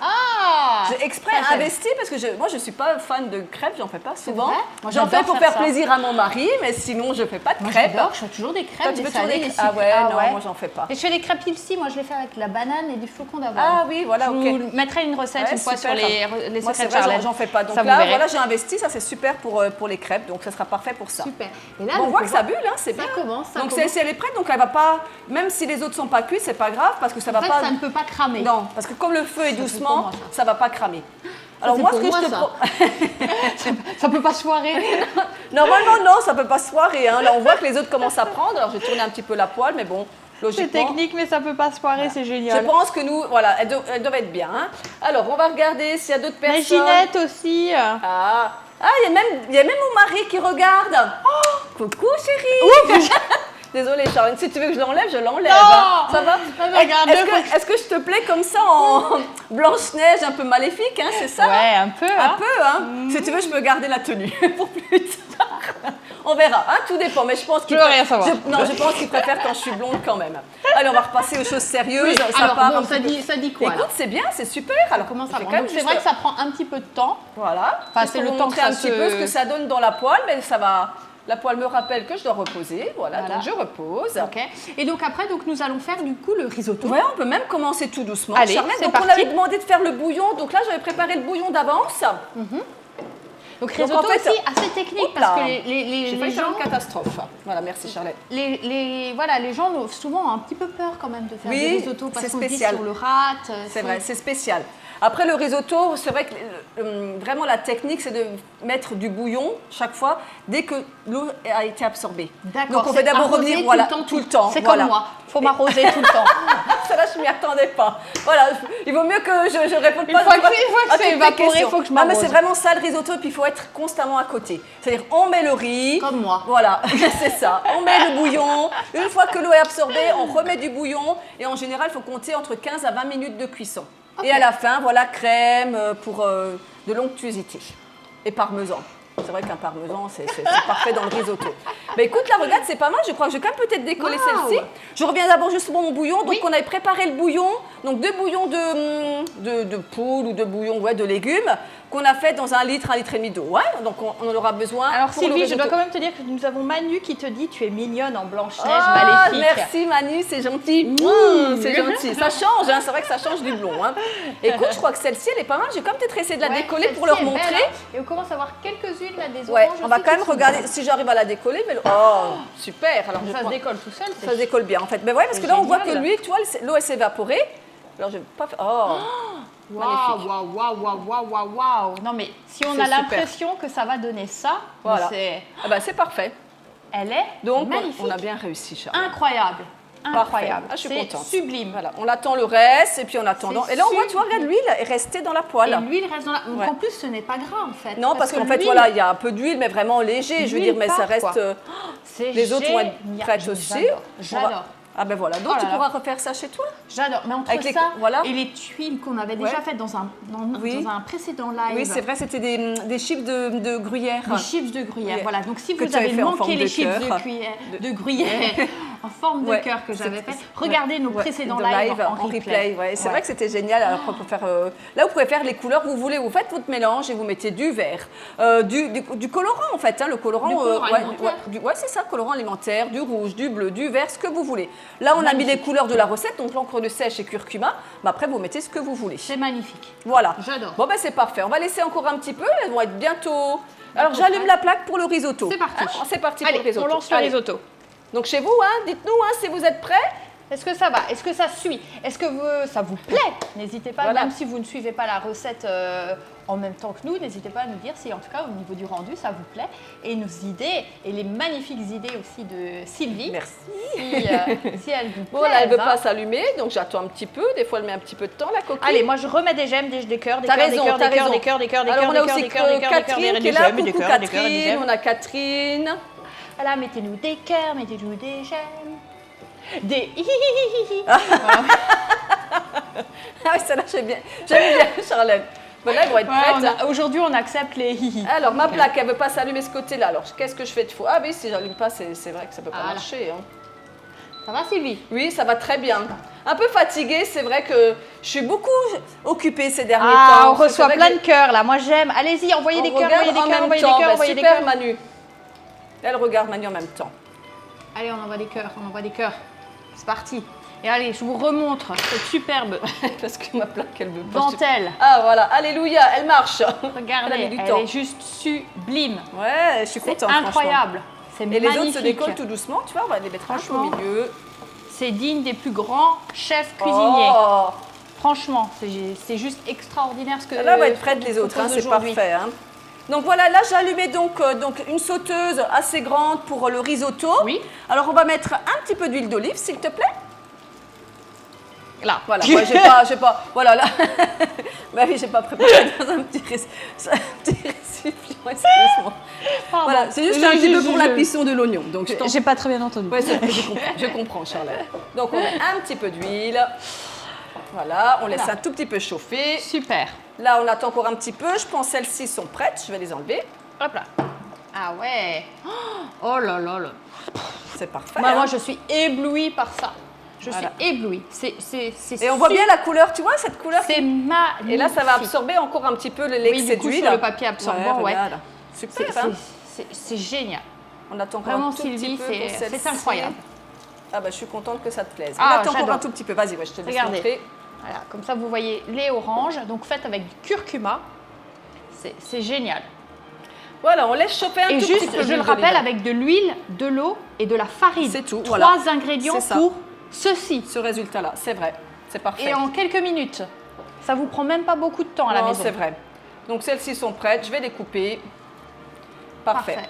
S2: Ah!
S1: J'ai exprès
S2: Ça, j'aime.
S1: investi parce que moi je suis pas fan de crêpes, j'en fais pas souvent.
S2: vrai Moi,
S1: J'en fais
S2: j'adore
S1: pour
S2: faire
S1: faire
S2: ça.
S1: plaisir à mon mari, mais sinon je fais pas de
S2: Moi,
S1: crêpes.
S2: j'adore, je fais toujours des
S1: Toi,
S2: crêpes,
S1: tu
S2: des
S1: fais toujours
S2: salées,
S1: des
S2: des
S1: Ah ouais,
S2: sucrées.
S1: non,
S2: ouais.
S1: moi j'en fais pas.
S2: Et je fais des crêpes Ilsi, moi je les fais avec de la banane et du flocon d'avoine.
S1: Ah oui, voilà,
S2: Je
S1: ok.
S2: vous mettrai une recette
S1: Ouais,
S2: une fois
S1: super.
S2: sur les
S1: Moi
S2: secrets
S1: c'est
S2: de
S1: vrai,
S2: Charlène.
S1: j'en fais pas. Donc
S2: Ça, vous
S1: là,
S2: verrez.
S1: voilà, j'ai investi, ça c'est super pour les crêpes, donc ça sera parfait pour ça.
S2: Super. Et là,
S1: Bon, on
S2: donc,
S1: voit que ça bulle, hein, c'est
S2: ça
S1: bien.
S2: commence, ça
S1: Donc
S2: commence.
S1: si elle est prête, donc elle va pas, même si les autres sont pas cuits, c'est pas grave parce que ça va
S2: En fait,
S1: pas.
S2: ça ne peut pas cramer.
S1: Non, parce que comme le feu est
S2: c'est pour
S1: doucement,
S2: moi,
S1: ça va pas cramer. Alors
S2: c'est
S1: moi,
S2: pour
S1: ce que
S2: moi,
S1: je te
S2: ça. Ça peut pas se foirer.
S1: Normalement, non, ça peut pas se foirer. Hein. Là, on voit que les autres commencent à prendre. Alors, j'ai tourné un petit peu la poêle, mais bon,
S2: C'est
S1: logiquement.
S2: technique, mais ça peut pas se foirer, c'est
S1: Je
S2: génial.
S1: pense que nous, voilà, elles doivent être bien. Hein. Alors, on va regarder s'il y a d'autres
S2: Mais
S1: personnes.
S2: Ginette aussi.
S1: Ah, il y a même mon mari qui regarde. Oh, coucou, chérie. Désolée, Charlène, si tu veux que je l'enlève, je l'enlève.
S2: Non.
S1: Hein. Ça va
S2: Regarde,
S1: Est-ce que je te plais comme ça en Blanche-Neige un peu maléfique, hein, c'est ça?
S2: Ouais, un peu.
S1: Un
S2: Hein.
S1: peu, hein. Si tu veux, je peux garder la tenue pour plus tard. On verra, hein, tout dépend, mais je pense qu'il
S2: Je veux rien savoir.
S1: je pense qu'il préfère quand je suis blonde quand même. Allez, on va repasser aux choses sérieuses. Ça
S2: Alors,
S1: part
S2: bon,
S1: un petit peu.
S2: ça dit quoi
S1: Écoute,
S2: alors
S1: c'est bien, c'est super. Alors,
S2: Comment ça
S1: j'ai
S2: va
S1: quand même
S2: Donc, c'est
S1: juste-
S2: vrai que ça prend un petit peu de temps.
S1: Voilà.
S2: Enfin,
S1: Juste
S2: c'est
S1: pour
S2: le
S1: vous
S2: temps que
S1: montrer
S2: ça
S1: un petit
S2: se-
S1: peu ce que ça donne dans la poêle, mais ça va. La poêle me rappelle que je dois reposer. Voilà,
S2: Voilà.
S1: donc je repose.
S2: Ok. Et donc après, donc nous allons faire du coup le risotto.
S1: Ouais, on peut même commencer tout doucement.
S2: Allez,
S1: Charlotte,
S2: c'est
S1: donc on
S2: parti.
S1: avait demandé de faire le bouillon, donc là j'avais préparé le bouillon d'avance.
S2: Donc risotto
S1: en fait,
S2: aussi assez technique
S1: hop là.
S2: parce que les
S1: J'ai failli faire
S2: gens,
S1: une catastrophe. Voilà, merci Charlotte.
S2: les gens ont souvent un petit peu peur quand même de faire
S1: Oui,
S2: du risotto parce
S1: c'est
S2: qu'on se dit
S1: spécial.
S2: sur le rate.
S1: C'est vrai, c'est spécial. Après le risotto, c'est vrai que vraiment la technique, c'est de mettre du bouillon chaque fois dès que l'eau a été absorbée.
S2: D'accord.
S1: Donc on fait d'abord
S2: arroser
S1: revenir voilà,
S2: tout le temps. C'est
S1: voilà.
S2: comme moi. Faut m'arroser tout le temps.
S1: Ça là, je m'y attendais pas. Voilà, il vaut mieux que je réponde
S2: Une
S1: pas
S2: fois que
S1: à
S2: c'est
S1: toutes tes
S2: évaporé,
S1: questions.
S2: faut que je
S1: Non, mais
S2: m'arrose.
S1: c'est vraiment ça le risotto, et puis il faut être constamment à côté. C'est-à-dire, on met le riz.
S2: Comme moi.
S1: Voilà, c'est ça. On met le bouillon. Une fois que l'eau est absorbée, on remet du bouillon. Et en général, il faut compter entre 15 à 20 minutes de cuisson.
S2: Ok.
S1: Et à la fin, voilà, crème pour de l'onctuosité. Et parmesan. C'est vrai qu'un parmesan, c'est parfait dans le risotto. Mais écoute, là, regarde, c'est pas mal. Je crois que je vais quand même peut-être décoller
S2: Wow.
S1: celle-ci. Je reviens d'abord juste pour mon bouillon. Donc,
S2: Oui.
S1: on avait préparé le bouillon. Donc, 2 bouillons de poule ou 2 bouillons de légumes qu'on a fait dans 1 litre et demi d'eau. Hein. Donc, on en aura besoin.
S2: Alors
S1: pour le
S2: Sylvie, je
S1: risotto.
S2: dois quand même te dire que nous avons Manu qui te dit tu es mignonne en Blanche-Neige
S1: Ah,
S2: maléfique.
S1: merci Manu, c'est gentil. C'est gentil. Ça change, hein, c'est vrai que ça change du blond. Hein. Écoute, je crois que celle-ci, elle est pas mal. J'ai quand même peut-être essayé de la
S2: Ouais,
S1: décoller pour
S2: celle-ci
S1: leur
S2: est belle,
S1: montrer.
S2: hein. Et on commence à voir quelques-unes là des
S1: Ouais,
S2: oranges.
S1: on va
S2: aussi
S1: quand
S2: qui
S1: même
S2: sont
S1: regarder
S2: belles.
S1: si j'arrive à la décoller. Mais... Oh, super. Alors, je
S2: Ça se
S1: prends-
S2: décolle tout seul.
S1: ça se décolle bien en fait. Mais ouais, parce
S2: C'est
S1: que là, on voit que
S2: génial.
S1: l'huile, tu vois, l'eau, elle s'est évaporée. Alors, je vais pas faire. Oh, magnifique.
S2: Waouh. Non mais si on
S1: C'est
S2: a
S1: super.
S2: l'impression que ça va donner ça,
S1: Voilà.
S2: c'est...
S1: Ah bah, c'est parfait.
S2: Elle est
S1: Donc,
S2: magnifique.
S1: on a bien réussi, Charles.
S2: Incroyable. Incroyable.
S1: Ah, je suis
S2: C'est
S1: contente.
S2: sublime.
S1: Voilà, on attend le reste et puis on attend.
S2: C'est
S1: Et là, on voit, tu vois, regarde, l'huile est restée dans la
S2: Et
S1: poêle.
S2: l'huile reste dans la... Donc
S1: Ouais.
S2: en plus, ce n'est pas gras en fait.
S1: Non, parce qu'en fait,
S2: l'huile,
S1: voilà, il y a un peu d'huile, mais vraiment léger. Je veux
S2: L'huile
S1: dire, mais ça
S2: part,
S1: reste.
S2: quoi. C'est
S1: Les autres vont être
S2: génial.
S1: prêtes aussi.
S2: J'adore.
S1: On
S2: J'adore.
S1: va- Ah ben voilà, donc
S2: Oh là
S1: tu
S2: là.
S1: pourras refaire ça chez toi.
S2: J'adore. Mais entre
S1: Avec les-
S2: ça
S1: voilà.
S2: et les tuiles qu'on avait déjà
S1: Ouais.
S2: faites dans un
S1: Oui.
S2: dans un précédent live.
S1: Oui, c'est vrai, c'était des chips de gruyère.
S2: Les chips de gruyère,
S1: Oui.
S2: voilà. Donc si
S1: Que
S2: vous
S1: tu avais
S2: avez
S1: fait en
S2: manqué
S1: forme
S2: les
S1: de
S2: chips
S1: cœur.
S2: de gruyère en forme de
S1: Ouais.
S2: cœur que j'avais
S1: C'était-
S2: fait, regardez nos
S1: Ouais,
S2: précédents
S1: de
S2: lives en replay.
S1: Ouais. C'est
S2: Ouais.
S1: vrai que c'était génial. Alors, on peut faire, là, vous pouvez faire les couleurs que vous voulez. Vous faites votre mélange et vous mettez du vert, du colorant en fait. Hein, le colorant,
S2: Du colorant
S1: ouais,
S2: alimentaire.
S1: ouais, c'est ça, colorant alimentaire, du rouge, du bleu, du vert, ce que vous voulez. Là, on a mis
S2: Magnifique.
S1: les couleurs de la recette, donc l'encre de sèche et curcuma. Mais après, vous mettez ce que vous voulez.
S2: C'est magnifique.
S1: Voilà.
S2: J'adore.
S1: Bon, ben c'est parfait. On va laisser encore un petit peu. Elles vont être bientôt. Alors,
S2: Bientôt
S1: j'allume
S2: prêtes.
S1: la plaque pour le risotto.
S2: C'est parti.
S1: Hein, c'est parti
S2: Allez,
S1: pour le risotto.
S2: on lance le
S1: Allez.
S2: risotto.
S1: Donc, chez vous, hein, dites-nous si vous êtes prêts.
S2: Est-ce que ça va? Est-ce que ça suit? Est-ce que ça vous plaît? N'hésitez pas,
S1: Voilà.
S2: même si vous ne suivez pas la recette en même temps que nous, n'hésitez pas à nous dire si en tout cas au niveau du rendu ça vous plaît. Et nos idées, et les magnifiques idées aussi de Sylvie,
S1: Merci.
S2: si elles vous plaisent.
S1: Bon, là, elle ne veut
S2: hein.
S1: pas s'allumer, donc j'attends un petit peu. Des fois, elle met un petit peu de temps, la coquille.
S2: Allez, moi je remets des j'aime, des cœurs, des
S1: T'as
S2: cœurs, des
S1: raison,
S2: cœurs,
S1: t'as
S2: des cœurs,
S1: raison.
S2: des cœurs, des cœurs, des
S1: Alors,
S2: cœurs,
S1: on a
S2: des cœurs,
S1: aussi
S2: des cœurs, des cœurs, des cœurs,
S1: Catherine
S2: des
S1: qui est
S2: cœurs,
S1: là.
S2: des
S1: Coucou
S2: cœurs, des cœurs, des
S1: Catherine.
S2: j'aime.
S1: On a Catherine.
S2: Voilà, mettez-nous des cœurs, mettez-nous des j'aime. Des
S1: Ah oui, celle-là, j'aime bien, Charlène. Bon, là, elles vont être prêtes.
S2: Aujourd'hui, on accepte les hihi.
S1: Alors, ma plaque, elle ne veut pas s'allumer ce côté-là. Alors, qu'est-ce que je fais de faux? Ah oui, si j'allume pas, c'est vrai que ça ne peut pas
S2: Voilà.
S1: marcher. Hein.
S2: Ça va, Sylvie?
S1: Oui, ça va très bien. Un peu fatiguée, c'est vrai que Je suis beaucoup occupée ces derniers
S2: Ah,
S1: temps.
S2: on reçoit plein de cœurs là. Moi j'aime. Allez-y, envoyez des cœurs, envoyez des cœurs, envoyez des cœurs, envoyez des
S1: Super
S2: cœurs.
S1: Manu. Elle regarde Manu en même temps.
S2: Allez, on envoie des cœurs, on envoie des cœurs. C'est parti. Et allez, je vous remontre cette superbe
S1: Parce que ma plaque, elle veut pas.
S2: dentelle.
S1: Ah voilà, alléluia, elle marche.
S2: Regardez,
S1: Elle a mis du
S2: elle
S1: temps.
S2: est juste sublime.
S1: Ouais, je suis
S2: C'est
S1: contente.
S2: incroyable. C'est
S1: Et
S2: magnifique.
S1: les autres se décollent tout doucement, tu vois, on va les mettre un peu au
S2: Franchement.
S1: milieu.
S2: C'est digne des plus grands chefs cuisiniers.
S1: Oh,
S2: Franchement, c'est juste extraordinaire ce que
S1: là, on va être prête
S2: ce qu'on
S1: les autres, hein,
S2: propose
S1: c'est
S2: aujourd'hui.
S1: parfait. Hein. Donc voilà, là j'ai allumé donc une sauteuse assez grande pour le risotto.
S2: Oui.
S1: Alors on va mettre un petit peu d'huile d'olive, s'il te plaît.
S2: Là.
S1: Voilà, moi j'ai pas, voilà là. Bah oui, j'ai pas préparé dans un petit récipient, excuse-moi.
S2: Pardon.
S1: Voilà, c'est juste un petit peu pour la cuisson de l'oignon. Donc je t'en-
S2: J'ai pas très bien entendu.
S1: Ouais, je comprends, Charlotte. Donc on met un petit peu d'huile. Voilà, on laisse
S2: Voilà.
S1: un tout petit peu chauffer.
S2: Super.
S1: Là, on attend encore un petit peu. Je pense celles-ci sont prêtes. Je vais les enlever.
S2: Hop là. Ah ouais. Oh là là là.
S1: C'est parfait.
S2: Moi,
S1: hein.
S2: moi, je suis éblouie par ça. Je
S1: Voilà.
S2: suis éblouie.
S1: Et on voit bien la couleur, tu vois, cette couleur.
S2: C'est magnifique.
S1: Et là, ça va absorber encore un petit peu l'excès
S2: Oui, du coup,
S1: d'huile.
S2: sur le papier absorbant, ouais.
S1: regarde. Super, hein.
S2: C'est génial.
S1: On attend encore
S2: Vraiment,
S1: un tout petit
S2: Sylvie,
S1: peu pour
S2: c'est
S1: celle-ci.
S2: incroyable.
S1: Ah bah, je suis contente que ça te plaise.
S2: Ah,
S1: on attend encore
S2: j'adore.
S1: un tout petit peu. Vas-y, ouais, je te laisse
S2: Regardez.
S1: montrer.
S2: Voilà, comme ça, vous voyez les oranges. Donc, faites avec du curcuma. C'est génial.
S1: Voilà, on laisse chauffer un
S2: Et
S1: tout
S2: juste,
S1: petit peu.
S2: je
S1: d'huile
S2: le rappelle,
S1: d'olive.
S2: avec de l'huile, de l'eau et de la farine.
S1: C'est tout,
S2: Trois
S1: voilà.
S2: ingrédients
S1: C'est ça.
S2: pour ceci.
S1: Ce résultat-là, c'est vrai. C'est parfait.
S2: Et en quelques minutes. Ça vous prend même pas beaucoup de temps à la
S1: Non,
S2: maison.
S1: c'est vrai. Donc celles-ci sont prêtes, je vais les couper. Parfait.
S2: Parfait.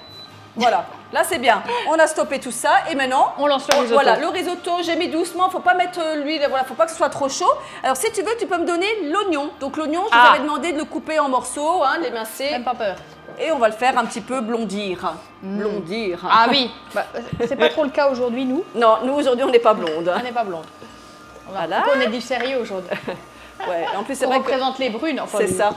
S1: Voilà, là c'est bien. On a stoppé tout ça et maintenant
S2: On lance le risotto.
S1: Voilà, le risotto, j'ai mis doucement, faut pas mettre l'huile, voilà, faut pas que ce soit trop chaud. Alors si tu veux, tu peux me donner l'oignon. Donc l'oignon, je vous
S2: Ah.
S1: avais demandé de le couper en morceaux, hein, l'émincer,
S2: Même pas peur.
S1: et on va le faire un petit peu blondir. Blondir.
S2: Ah oui, bah, c'est pas trop le cas aujourd'hui, nous.
S1: Non, nous aujourd'hui on n'est pas blonde.
S2: On n'est pas blonde.
S1: Voilà.
S2: On est du sérieux aujourd'hui.
S1: Ouais, en plus c'est
S2: On
S1: vrai que
S2: représente les brunes. Enfin,
S1: c'est
S2: nous.
S1: ça.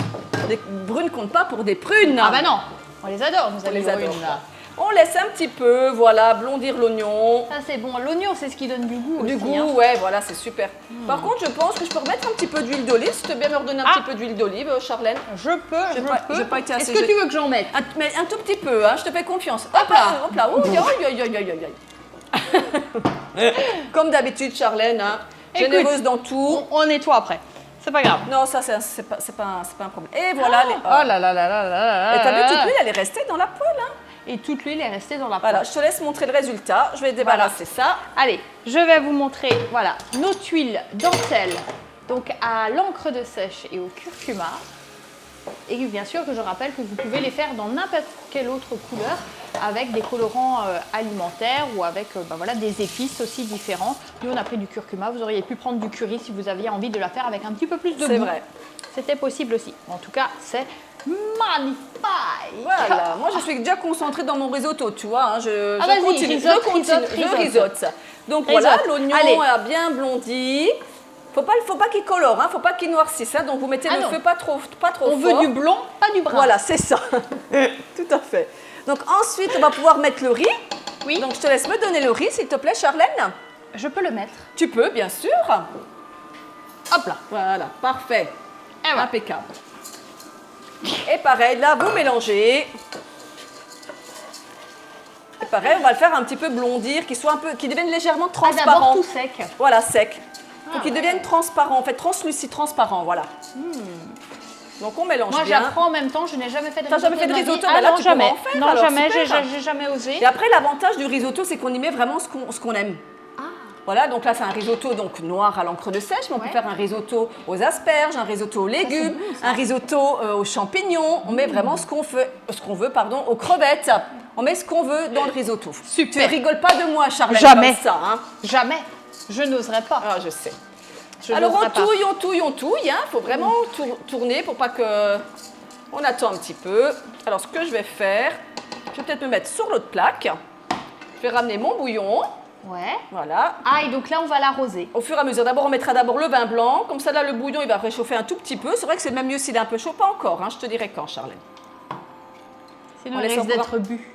S1: Les brunes comptent pas pour des prunes.
S2: Ah bah non, on les adore, nous,
S1: On
S2: les
S1: les adore.
S2: brunes, là.
S1: On laisse un petit peu, voilà, blondir l'oignon.
S2: Ça, c'est bon. L'oignon, c'est ce qui donne du goût
S1: Du
S2: aussi,
S1: goût,
S2: hein.
S1: ouais, voilà, c'est super. Par contre, je pense que je peux remettre un petit peu d'huile d'olive. Si tu veux bien me redonner un
S2: Ah.
S1: petit peu d'huile d'olive, Charlène.
S2: Je peux, je peux.
S1: j'ai pas été assez
S2: Est-ce que
S1: gé-
S2: tu veux que j'en mette?
S1: Mais un tout petit peu, hein, je te fais confiance.
S2: Hop là.
S1: Hop là, ouh, aïe, aïe, aïe, aïe, aïe. Comme d'habitude, Charlène, hein,
S2: Écoute,
S1: généreuse dans tout.
S2: On nettoie après. C'est pas grave.
S1: Non, ça, c'est pas un problème. Et voilà, les...
S2: Oh là là là là là
S1: Et t'as
S2: là
S1: vu, toute
S2: là.
S1: l'huile, elle est restée dans la poêle, hein.
S2: Et toute l'huile est restée dans la
S1: Voilà,
S2: poêle.
S1: je te laisse montrer le résultat. Je vais débarrasser ça.
S2: Allez, je vais vous montrer, voilà, nos tuiles dentelles, donc à l'encre de sèche et au curcuma. Et bien sûr que je rappelle que vous pouvez les faire dans n'importe quelle autre couleur avec des colorants alimentaires ou avec ben voilà, des épices aussi différentes. Nous, on a pris du curcuma. Vous auriez pu prendre du curry si vous aviez envie de la faire avec un petit peu plus de goût.
S1: C'est vrai.
S2: C'était possible aussi. En tout cas, c'est magnifique.
S1: Voilà, moi je suis déjà concentrée dans mon risotto, tu vois. Hein, je
S2: vas-y,
S1: continue,
S2: risote,
S1: je continue,
S2: risote,
S1: je
S2: risote.
S1: risote. Donc
S2: Risote.
S1: voilà, l'oignon
S2: Allez.
S1: a bien blondi. Faut pas qu'il colore, hein, faut pas qu'il noircisse. Hein, donc vous mettez
S2: Ah
S1: le
S2: non.
S1: feu pas trop
S2: On veut
S1: fort.
S2: du blond, pas du brun.
S1: Voilà, c'est ça. Tout à fait. Donc ensuite, on va pouvoir mettre le riz.
S2: Oui.
S1: Donc je te laisse me donner le riz, s'il te plaît, Charlène.
S2: Je peux le mettre.
S1: Tu peux, bien sûr.
S2: Hop là.
S1: Voilà, parfait.
S2: Et voilà.
S1: Impeccable. Et pareil, là, vous mélangez. Et pareil, on va le faire un petit peu blondir, qu'il devienne légèrement
S2: Ah, d'abord
S1: transparent.
S2: tout sec.
S1: Voilà, sec. Faut
S2: Ah,
S1: qu'il
S2: ouais.
S1: devienne transparent, en fait, translucide, transparent, voilà. Donc on mélange
S2: Moi,
S1: bien.
S2: j'apprends en même temps. Je n'ai jamais fait de
S1: T'as
S2: risotto.
S1: jamais fait de
S2: ma vie.
S1: risotto?
S2: Ah
S1: Bah là,
S2: non,
S1: tu
S2: jamais.
S1: pourras en faire,
S2: Non,
S1: alors,
S2: jamais.
S1: super.
S2: J'ai jamais osé.
S1: Et après, l'avantage du risotto, c'est qu'on y met vraiment ce qu'on aime.
S2: Ah.
S1: Voilà, donc là, c'est un risotto donc noir à l'encre de sèche, mais on peut
S2: Ouais.
S1: faire un risotto aux asperges, un risotto aux légumes,
S2: bon, ça.
S1: un risotto aux champignons. On met vraiment ce qu'on veut, aux crevettes. On met ce qu'on veut dans le risotto.
S2: Super.
S1: Tu rigoles pas de moi, Charlotte,
S2: Jamais.
S1: comme ça. Hein.
S2: Jamais. Je n'oserais pas.
S1: Ah, je sais.
S2: Je
S1: Alors
S2: n'oserais
S1: on
S2: pas.
S1: touille, on touille, on touille. Il faut vraiment tourner pour pas que... On attend un petit peu. Alors ce que je vais faire, je vais peut-être me mettre sur l'autre plaque. Je vais ramener mon bouillon.
S2: Ouais.
S1: Voilà.
S2: Ah, et donc là, on va l'arroser.
S1: Au fur et à mesure, d'abord on mettra d'abord le vin blanc, comme ça là le bouillon il va réchauffer un tout petit peu. C'est vrai que c'est même mieux s'il est un peu chaud, pas encore, hein, je te dirai quand Charlène.
S2: Sinon,
S1: On
S2: il
S1: laisse
S2: risque
S1: encore-
S2: d'être bu.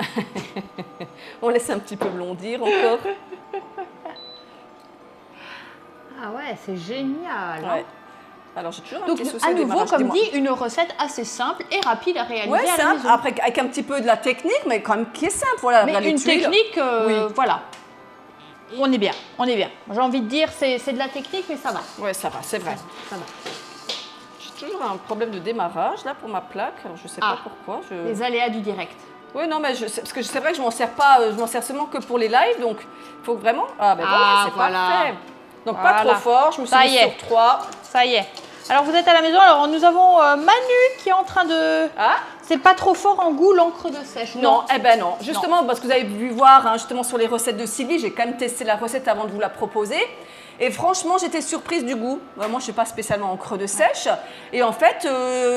S1: On laisse un petit peu blondir encore.
S2: Ah ouais, c'est génial. hein.
S1: Ouais. Alors, j'ai toujours un
S2: Donc,
S1: petit souci
S2: à
S1: au
S2: nouveau,
S1: démarrage,
S2: comme
S1: dis-moi.
S2: dit, une recette assez simple et rapide à réaliser
S1: Ouais,
S2: à la
S1: simple.
S2: maison.
S1: Après, avec un petit peu de la technique, mais quand même qui est simple. Voilà,
S2: Mais
S1: regarde les
S2: une
S1: tuiles.
S2: technique,
S1: Oui.
S2: voilà. On est bien, on est bien. J'ai envie de dire, c'est de la technique, mais ça va.
S1: Ouais, ça va, c'est vrai.
S2: Ça va.
S1: J'ai toujours un problème de démarrage là pour ma plaque. Alors, je sais pas pourquoi.
S2: Les aléas du direct.
S1: Oui, non, mais parce que c'est vrai que je m'en sers pas, je m'en sers seulement que pour les lives, donc il faut vraiment. Ah, ben voilà, c'est parfait. Donc pas trop fort, je me suis mis sur 3.
S2: Ça y est. Alors vous êtes à la maison, alors nous avons Manu qui est en train de...
S1: Ah,
S2: C'est pas trop fort en goût l'encre de sèche.
S1: non, eh ben non. Justement, parce que vous avez vu voir, hein, justement sur les recettes de Sylvie, j'ai quand même testé la recette avant de vous la proposer. Et franchement, j'étais surprise du goût. Moi, je ne suis pas spécialement en creux de sèche. Et en fait,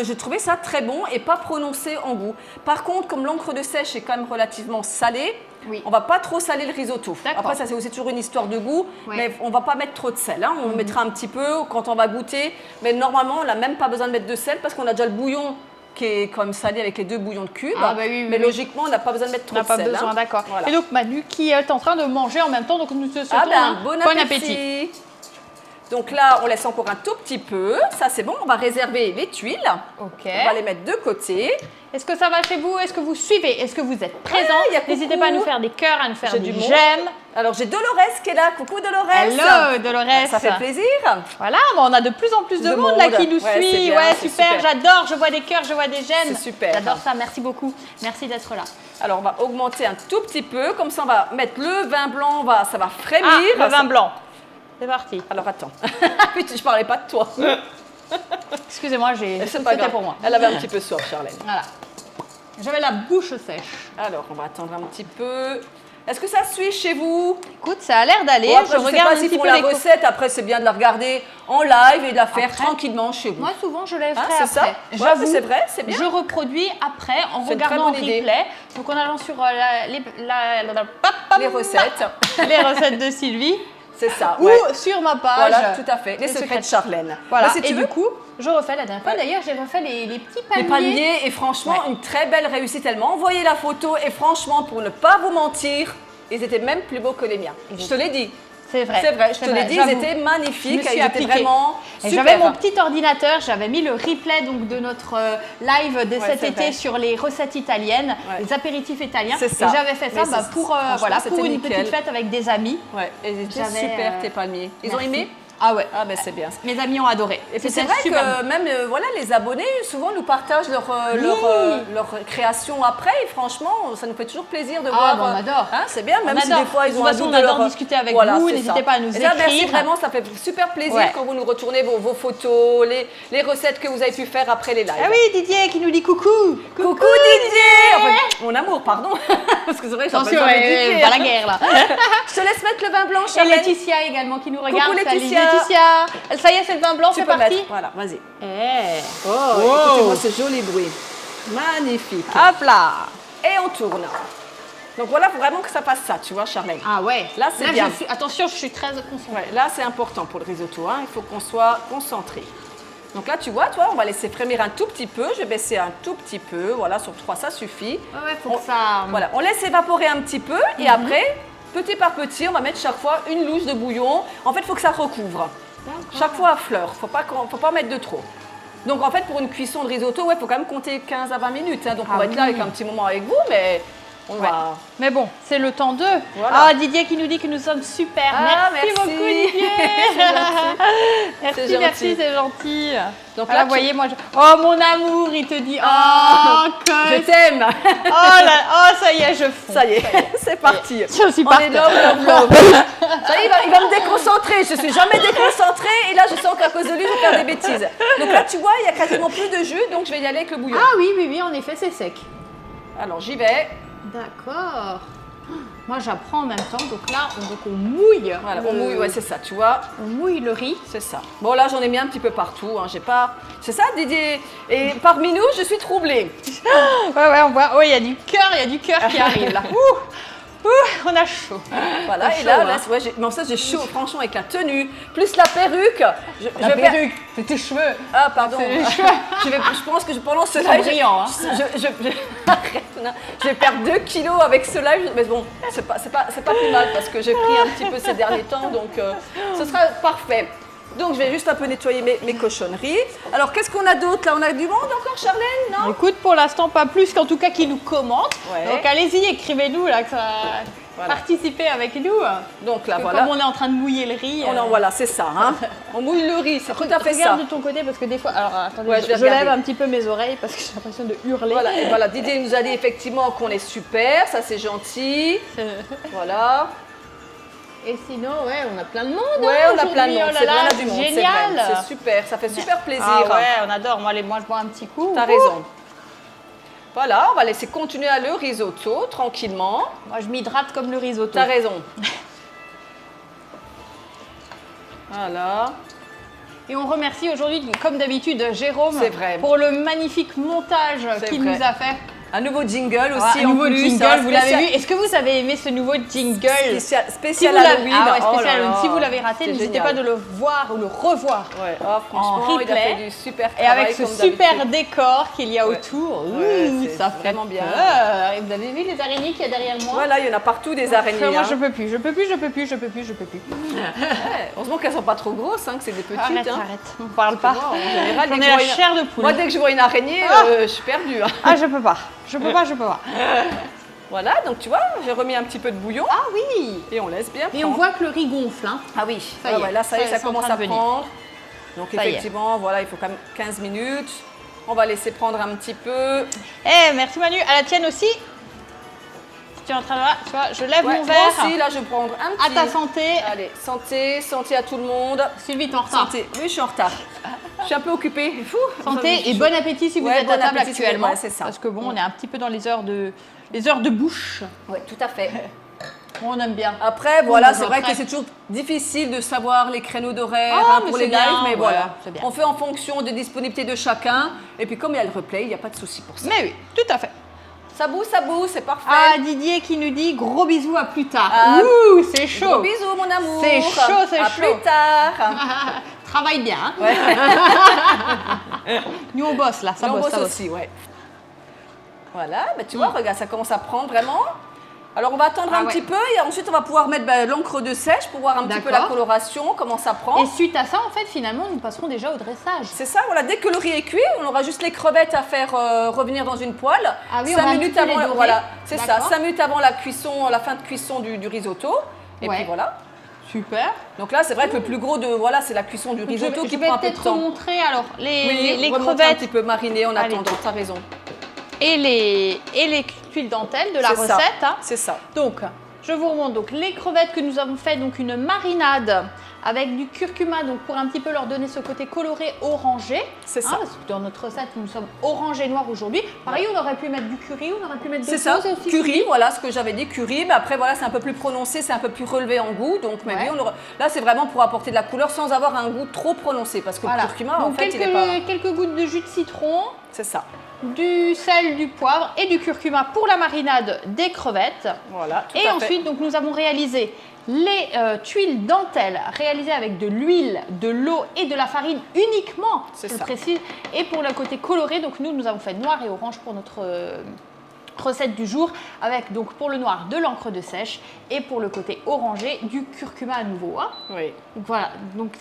S1: j'ai trouvé ça très bon et pas prononcé en goût. Par contre, comme l'encre de sèche est quand même relativement salée,
S2: Oui.
S1: on ne va pas trop saler le risotto.
S2: D'accord.
S1: Après, ça c'est aussi toujours une histoire de goût.
S2: Ouais.
S1: Mais on ne va pas mettre trop de sel. Hein. On mettra un petit peu quand on va goûter. Mais normalement, on n'a même pas besoin de mettre de sel parce qu'on a déjà le bouillon qui est quand même salé avec les 2 bouillons de cubes.
S2: Ah, bah oui,
S1: mais
S2: oui.
S1: logiquement, on n'a pas besoin de mettre trop
S2: On n'a
S1: de
S2: pas
S1: sel.
S2: besoin,
S1: hein.
S2: d'accord.
S1: Voilà.
S2: Et donc Manu qui est en train de manger en même temps, donc nous te souhaitons
S1: Ah ben,
S2: un
S1: bon
S2: bon
S1: appétit.
S2: appétit.
S1: Donc là, on laisse encore un tout petit peu. Ça, c'est bon. On va réserver les tuiles.
S2: Ok.
S1: On va les mettre de côté.
S2: Est-ce que ça va chez vous? Est-ce que vous suivez? Est-ce que vous êtes présents?
S1: il y a
S2: N'hésitez
S1: coucou.
S2: pas à nous faire des cœurs, à nous faire
S1: J'ai
S2: des
S1: du monde.
S2: j'aime.
S1: Alors, j'ai Dolores qui est là. Coucou Dolores.
S2: Hello Dolores.
S1: Ça fait plaisir.
S2: Voilà, mais on a de plus en plus de
S1: De
S2: monde là
S1: monde.
S2: qui nous
S1: Ouais,
S2: suit.
S1: c'est bien,
S2: Ouais,
S1: c'est
S2: super,
S1: super.
S2: j'adore. Je vois des cœurs, je vois des j'aime.
S1: C'est super.
S2: J'adore ça, merci beaucoup. Merci d'être là.
S1: Alors, on va augmenter un tout petit peu. Comme ça, on va mettre le vin blanc. Ça va frémir.
S2: Ah, le vin blanc. C'est parti.
S1: Alors, attends. Putain, je parlais pas de toi.
S2: Excusez-moi,
S1: C'est pas
S2: c'était
S1: grave.
S2: pour moi.
S1: Elle avait un petit peu soif, Charlène.
S2: Voilà. J'avais la bouche sèche.
S1: Alors, on va attendre un petit peu. Est-ce que ça suit chez vous?
S2: Écoute, ça a l'air d'aller.
S1: Bon, après,
S2: je
S1: sais
S2: regarde
S1: pas
S2: un
S1: si
S2: petit
S1: pour
S2: peu
S1: la
S2: les
S1: recette, après c'est bien de la regarder en live et de la faire
S2: Après,
S1: tranquillement chez vous.
S2: Moi, souvent, je la
S1: Hein,
S2: ferai
S1: c'est
S2: après.
S1: ça? Ouais,
S2: J'avoue,
S1: c'est vrai, c'est bien.
S2: je reproduis après en
S1: C'est une très
S2: regardant en
S1: bonne idée.
S2: replay. Donc, en allant sur
S1: Les recettes,
S2: les recettes de Sylvie
S1: c'est ça.
S2: ou
S1: Ouais.
S2: sur ma page.
S1: Voilà, tout à fait. Les secrets de Charlène.
S2: Voilà,
S1: Bah, si tu
S2: et
S1: veux,
S2: du coup, je refais la dernière fois.
S1: Ouais.
S2: D'ailleurs, j'ai refait les petits paniers.
S1: les paniers et franchement,
S2: Ouais.
S1: une très belle réussite. Elle m'a envoyé la photo et franchement, pour ne pas vous mentir, ils étaient même plus beaux que les miens. Je te l'ai dit.
S2: C'est vrai.
S1: C'est vrai, je te l'ai dit, ils
S2: j'avoue.
S1: étaient
S2: Je
S1: magnifiques,
S2: me suis
S1: ils étaient
S2: appliquée.
S1: vraiment
S2: Et
S1: super.
S2: j'avais mon petit ordinateur, j'avais mis le replay donc, de notre live de cet
S1: c'est
S2: été
S1: vrai.
S2: sur les recettes italiennes,
S1: Ouais.
S2: les apéritifs italiens.
S1: C'est ça.
S2: Et j'avais fait ça
S1: Mais
S2: bah,
S1: c'est-
S2: pour,
S1: franchement,
S2: voilà, pour
S1: c'était
S2: une
S1: nickel.
S2: petite fête avec des amis.
S1: Ouais, et ils étaient
S2: J'avais,
S1: super tes palmiers. Ils ont
S2: merci.
S1: aimé?
S2: Ah ouais.
S1: Ah ben c'est bien.
S2: Mes amis ont adoré.
S1: Et puis c'est
S2: C'était
S1: vrai
S2: super
S1: que même voilà, les abonnés souvent nous partagent leur création après et franchement ça nous fait toujours plaisir de voir.
S2: bon, on adore.
S1: Hein, c'est bien, même
S2: On
S1: si
S2: adore.
S1: des fois ils
S2: De
S1: ont
S2: toute
S1: un
S2: façon,
S1: doute
S2: on
S1: de
S2: adore
S1: leur...
S2: discuter avec
S1: Voilà,
S2: vous,
S1: c'est
S2: n'hésitez
S1: ça.
S2: pas à nous
S1: Et ça, merci
S2: écrire.
S1: vraiment, ça fait super plaisir
S2: Ouais.
S1: quand vous nous retournez vos photos, les recettes que vous avez pu faire après les lives.
S2: Ah oui, Didier qui nous dit coucou.
S1: Coucou Didier. Enfin, mon amour, pardon. Parce que c'est vrai que
S2: Attention,
S1: j'appelle jamais Didier.
S2: pas la guerre là.
S1: Je te laisse mettre le vin blanc,
S2: Et
S1: Charlène.
S2: Laetitia également qui nous regarde.
S1: Coucou,
S2: Salut,
S1: Laetitia.
S2: Laetitia. Ça y est, c'est le vin blanc,
S1: Tu
S2: c'est
S1: peux
S2: parti.
S1: mettre, voilà, vas-y.
S2: Eh.
S1: Oh, écoutez-moi ce joli bruit. Magnifique.
S2: Hop là.
S1: Et on tourne. Donc voilà, il faut vraiment que ça fasse ça, tu vois, Charlène.
S2: Ah ouais.
S1: Là, c'est bien.
S2: Attention, je suis très concentrée.
S1: Ouais, là, c'est important pour le risotto. Hein. Il faut qu'on soit concentré. Donc là, tu vois, on va laisser frémir un tout petit peu. Je vais baisser un tout petit peu. Voilà, sur 3, ça suffit.
S2: Ouais, faut que ça.
S1: Voilà, on laisse évaporer un petit peu. Et après, petit par petit, on va mettre chaque fois une louche de bouillon. En fait, il faut que ça recouvre. Chaque fois à fleur. Faut pas mettre de trop. Donc en fait, pour une cuisson de risotto, il faut quand même compter 15 à 20 minutes. Hein. Donc on va être là avec un petit moment avec vous, mais on va...
S2: Mais bon, c'est le temps d'eux.
S1: Voilà.
S2: Ah, Didier qui nous dit que nous sommes super.
S1: Ah,
S2: merci beaucoup,
S1: merci.
S2: Didier.
S1: C'est gentil.
S2: Merci, c'est gentil.
S1: Donc
S2: Voilà,
S1: là,
S2: vous voyez, moi, oh mon amour, il te dit,
S1: Je
S2: que...
S1: t'aime.
S2: Ça y est, je fonds.
S1: Ça y est, c'est parti.
S2: Je suis
S1: On
S2: partie.
S1: est love. Ça y est, il va me déconcentrer. Je suis jamais déconcentrée et là, je sens qu'à cause de lui, je vais faire des bêtises. Donc là, tu vois, il y a quasiment plus de jus, donc je vais y aller avec le bouillon.
S2: Ah oui, en effet, c'est sec.
S1: Alors j'y vais.
S2: D'accord. Moi, j'apprends en même temps. Donc là, on mouille.
S1: Voilà, on mouille, ouais, c'est ça, tu vois.
S2: On mouille le riz.
S1: C'est ça. Bon, là, j'en ai mis un petit peu partout. Hein. J'ai pas. C'est ça, Didier. Et parmi nous, je suis troublée.
S2: Ouais, on voit. Oh, il y a du cœur qui arrive là. On a chaud.
S1: Voilà,
S2: T'as
S1: et là,
S2: chaud,
S1: là
S2: hein.
S1: ouais, mais ça, j'ai chaud, franchement, avec la tenue, plus la perruque.
S2: La perruque, c'est tes cheveux.
S1: Ah, pardon.
S2: C'est les cheveux.
S1: Je pense que pendant ce
S2: Ils sont
S1: live.
S2: brillants, hein.
S1: Arrête, non. Je vais perdre 2 kilos avec ce live. Mais bon, c'est pas plus mal parce que j'ai pris un petit peu ces derniers temps, donc ce sera parfait. Donc je vais juste un peu nettoyer mes cochonneries. Alors qu'est-ce qu'on a d'autre là? On a du monde encore, Charlène? Non?
S2: Écoute, pour l'instant, pas plus qu'en tout cas qui nous commente.
S1: Ouais.
S2: Donc allez-y, écrivez-nous là, que ça...
S1: Voilà.
S2: Participez avec nous.
S1: Donc là,
S2: Que
S1: voilà.
S2: Comme on est en train de mouiller le riz.
S1: Voilà, c'est ça. Hein. On mouille le riz, c'est tout à fait ça.
S2: Regarde de ton côté parce que des fois. Alors attendez,
S1: Ouais,
S2: je
S1: vais regarder.
S2: lève un petit peu mes oreilles parce que j'ai l'impression de hurler.
S1: Voilà, et voilà, Didier nous a dit effectivement qu'on est super, ça c'est gentil. Voilà.
S2: Et sinon, ouais, on a plein de monde.
S1: Ouais,
S2: hein,
S1: on a plein de
S2: aujourd'hui.
S1: monde,
S2: Oh là
S1: c'est
S2: là,
S1: vrai, on a du monde, c'est
S2: génial.
S1: vrai, c'est super, ça fait super plaisir.
S2: Ah ouais, on adore. Moi, je bois un petit coup.
S1: T'as raison. Voilà, on va laisser continuer à le risotto tranquillement.
S2: Moi, je m'hydrate comme le risotto.
S1: T'as raison. Voilà.
S2: Et on remercie aujourd'hui, comme d'habitude, Jérôme
S1: C'est vrai.
S2: pour le magnifique montage
S1: C'est
S2: qu'il
S1: vrai.
S2: nous a fait.
S1: Un nouveau jingle aussi
S2: Voilà, un
S1: en
S2: nouveau
S1: plus.
S2: jingle,
S1: hein,
S2: vous l'avez
S1: spécial-
S2: vu. Est-ce que vous avez aimé ce nouveau jingle?
S1: Spécial,
S2: Si
S1: spécial
S2: vous l'avez
S1: Halloween.
S2: ah ouais,
S1: Oh
S2: spécial
S1: là
S2: Halloween.
S1: là,
S2: Si vous l'avez raté,
S1: c'est
S2: n'hésitez
S1: génial.
S2: pas de le voir ou le revoir.
S1: Ouais, oh, franchement,
S2: En
S1: il a
S2: replay.
S1: fait du super
S2: Et
S1: travail
S2: avec ce
S1: comme
S2: super
S1: d'habitude.
S2: décor qu'il y a
S1: Ouais.
S2: autour,
S1: Ouais,
S2: ouh,
S1: c'est
S2: ça fait
S1: vraiment bien.
S2: peur. Et vous avez vu les araignées qu'il y a derrière moi?
S1: Voilà, il y en a partout des araignées.
S2: Moi,
S1: hein.
S2: je peux plus, je peux plus, je peux plus, je peux plus, je peux plus.
S1: Ouais, heureusement qu'elles sont pas trop grosses, hein, que c'est des petites.
S2: Arrête,
S1: hein.
S2: arrête, on parle pas.
S1: Moi, en général,
S2: J'en
S1: dès que
S2: ai
S1: je
S2: la
S1: vois une-
S2: chair de poule.
S1: Moi, dès que je vois une araignée,
S2: Ah.
S1: je suis perdue. hein.
S2: Ah, je peux pas, je peux pas, je peux pas.
S1: Voilà, donc tu vois, j'ai remis un petit peu de bouillon
S2: Ah oui.
S1: et on laisse bien
S2: Et on
S1: prendre.
S2: voit que le riz gonfle, hein.
S1: Ah oui,
S2: Ça y est,
S1: là, ça y est, ça
S2: c'est en
S1: commence
S2: train
S1: à
S2: de venir.
S1: prendre. Donc
S2: Ça y est.
S1: effectivement, voilà, il faut quand même 15 minutes. On va laisser prendre un petit peu.
S2: Eh, merci Manu, à la tienne aussi. Tu es en train de tu vois, je lève
S1: Ouais,
S2: mon
S1: moi
S2: verre.
S1: aussi, là, je vais prendre un
S2: À
S1: petit.
S2: ta santé.
S1: Allez, santé, santé à tout le monde.
S2: Sylvie, t'es en retard.
S1: Santé. Oui, je suis en retard. Je suis un peu occupée. Fou.
S2: Santé et bon appétit si vous
S1: Ouais,
S2: êtes
S1: bon
S2: à table
S1: appétit,
S2: actuellement.
S1: ouais, c'est ça.
S2: Parce que bon, on est un petit peu dans les heures de bouche.
S1: Oui, tout à fait.
S2: Bon, on aime bien.
S1: Après, voilà,
S2: on
S1: c'est
S2: mange
S1: vrai
S2: après.
S1: que c'est toujours difficile de savoir les créneaux d'horaire
S2: Ah, mais
S1: pour
S2: c'est
S1: les lives,
S2: bien,
S1: mais
S2: ouais,
S1: voilà.
S2: c'est bien.
S1: On fait en fonction des disponibilités de chacun. Et puis, comme il y a le replay, il n'y a pas de souci pour ça.
S2: Mais oui, tout à fait.
S1: Ça boue, c'est parfait.
S2: Ah, Didier qui nous dit gros bisous, à plus tard.
S1: Ah,
S2: Ouh, c'est chaud.
S1: Gros bisous, mon amour.
S2: C'est chaud, c'est
S1: à
S2: chaud.
S1: plus tard.
S2: Travaille bien. Hein.
S1: Ouais.
S2: Nous, on bosse là, ça
S1: Et on
S2: bosse,
S1: bosse
S2: ça bosse.
S1: aussi, ouais. Voilà, bah, tu vois, regarde, ça commence à prendre vraiment. Alors, on va attendre
S2: Ah
S1: un
S2: ouais.
S1: petit peu et ensuite, on va pouvoir mettre l'encre de sèche pour voir un petit peu la
S2: D'accord.
S1: coloration, comment ça prend.
S2: Et suite à ça, en fait, finalement, nous passerons déjà au dressage.
S1: C'est ça, voilà, dès que le riz est cuit, on aura juste les crevettes à faire revenir dans une poêle.
S2: Ah oui, on
S1: 5
S2: va un
S1: minutes
S2: petit peu les
S1: avant,
S2: dorer.
S1: voilà, c'est ça,
S2: D'accord.
S1: 5 minutes avant la cuisson, la fin de cuisson du risotto. Et
S2: Ouais.
S1: puis voilà.
S2: Super.
S1: Donc là, c'est vrai que le plus gros de, voilà, c'est la cuisson du risotto
S2: je
S1: qui
S2: vais
S1: prend un peu de
S2: peut-être
S1: temps.
S2: montrer alors les
S1: Oui, remonte un
S2: crevettes
S1: petit peu marinées en
S2: Allez.
S1: attendant, t'as raison.
S2: et les tuiles dentelles de la
S1: C'est ça,
S2: recette. Hein.
S1: c'est ça.
S2: Donc, je vous remonte donc les crevettes que nous avons fait, donc une marinade avec du curcuma, donc pour un petit peu leur donner ce côté coloré orangé.
S1: C'est ça.
S2: Parce que dans notre recette, nous sommes orange et noir aujourd'hui. Pareil, on aurait pu mettre du curry, on aurait pu mettre
S1: C'est
S2: d'autres
S1: ça,
S2: choses aussi.
S1: curry, voilà ce que j'avais dit, curry, mais après voilà, c'est un peu plus prononcé, c'est un peu plus relevé en goût, donc mais
S2: Ouais.
S1: oui, là c'est vraiment pour apporter de la couleur sans avoir un goût trop prononcé, parce que
S2: Voilà.
S1: le curcuma en
S2: Donc
S1: fait il est pas...
S2: quelques gouttes de jus de citron,
S1: C'est ça,
S2: du sel, du poivre et du curcuma pour la marinade des crevettes.
S1: voilà, tout
S2: Et
S1: à
S2: ensuite, donc, nous avons réalisé les tuiles dentelles réalisées avec de l'huile, de l'eau et de la farine uniquement,
S1: C'est
S2: je le
S1: ça.
S2: précise. Et pour le côté coloré, donc nous avons fait noir et orange pour notre recette du jour, avec donc pour le noir de l'encre de sèche et pour le côté orangé du curcuma à nouveau. Hein.
S1: fait. Oui,
S2: Donc voilà, donc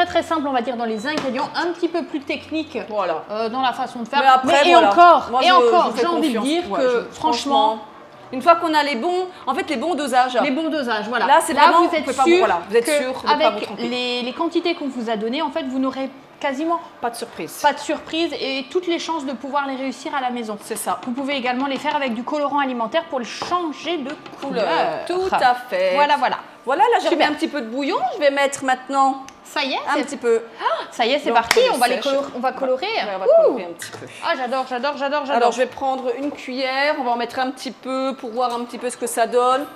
S2: très simple on va dire dans les ingrédients, un petit peu plus technique
S1: voilà.
S2: dans la façon de faire.
S1: Mais après,
S2: et
S1: voilà.
S2: encore,
S1: Moi,
S2: et
S1: je
S2: encore,
S1: fais
S2: j'ai envie de
S1: confiance.
S2: dire
S1: Ouais,
S2: que franchement,
S1: une fois qu'on a les bons dosages,
S2: les bons dosages, voilà.
S1: Là, c'est vraiment,
S2: vous
S1: vous
S2: êtes
S1: pouvez pas
S2: sûr,
S1: voilà, vous êtes
S2: que
S1: sûr de pas vous
S2: avec
S1: tromper.
S2: les quantités qu'on vous a données, en fait, vous n'aurez quasiment
S1: Pas de surprise.
S2: pas de surprise et toutes les chances de pouvoir les réussir à la maison.
S1: C'est ça.
S2: Vous pouvez également les faire avec du colorant alimentaire pour le changer de couleur.
S1: Tout à fait.
S2: Voilà, voilà.
S1: Voilà, là j'ai remis
S2: Super.
S1: un petit peu de bouillon, je vais mettre maintenant
S2: Ça y est,
S1: un petit peu.
S2: ça y est, c'est
S1: l'encre
S2: parti.
S1: de
S2: On va
S1: sèche.
S2: on va colorer.
S1: Ouais, on va
S2: Ouh.
S1: colorer un petit peu.
S2: Ah, j'adore.
S1: Alors je vais prendre une cuillère, on va en mettre un petit peu pour voir un petit peu ce que ça donne.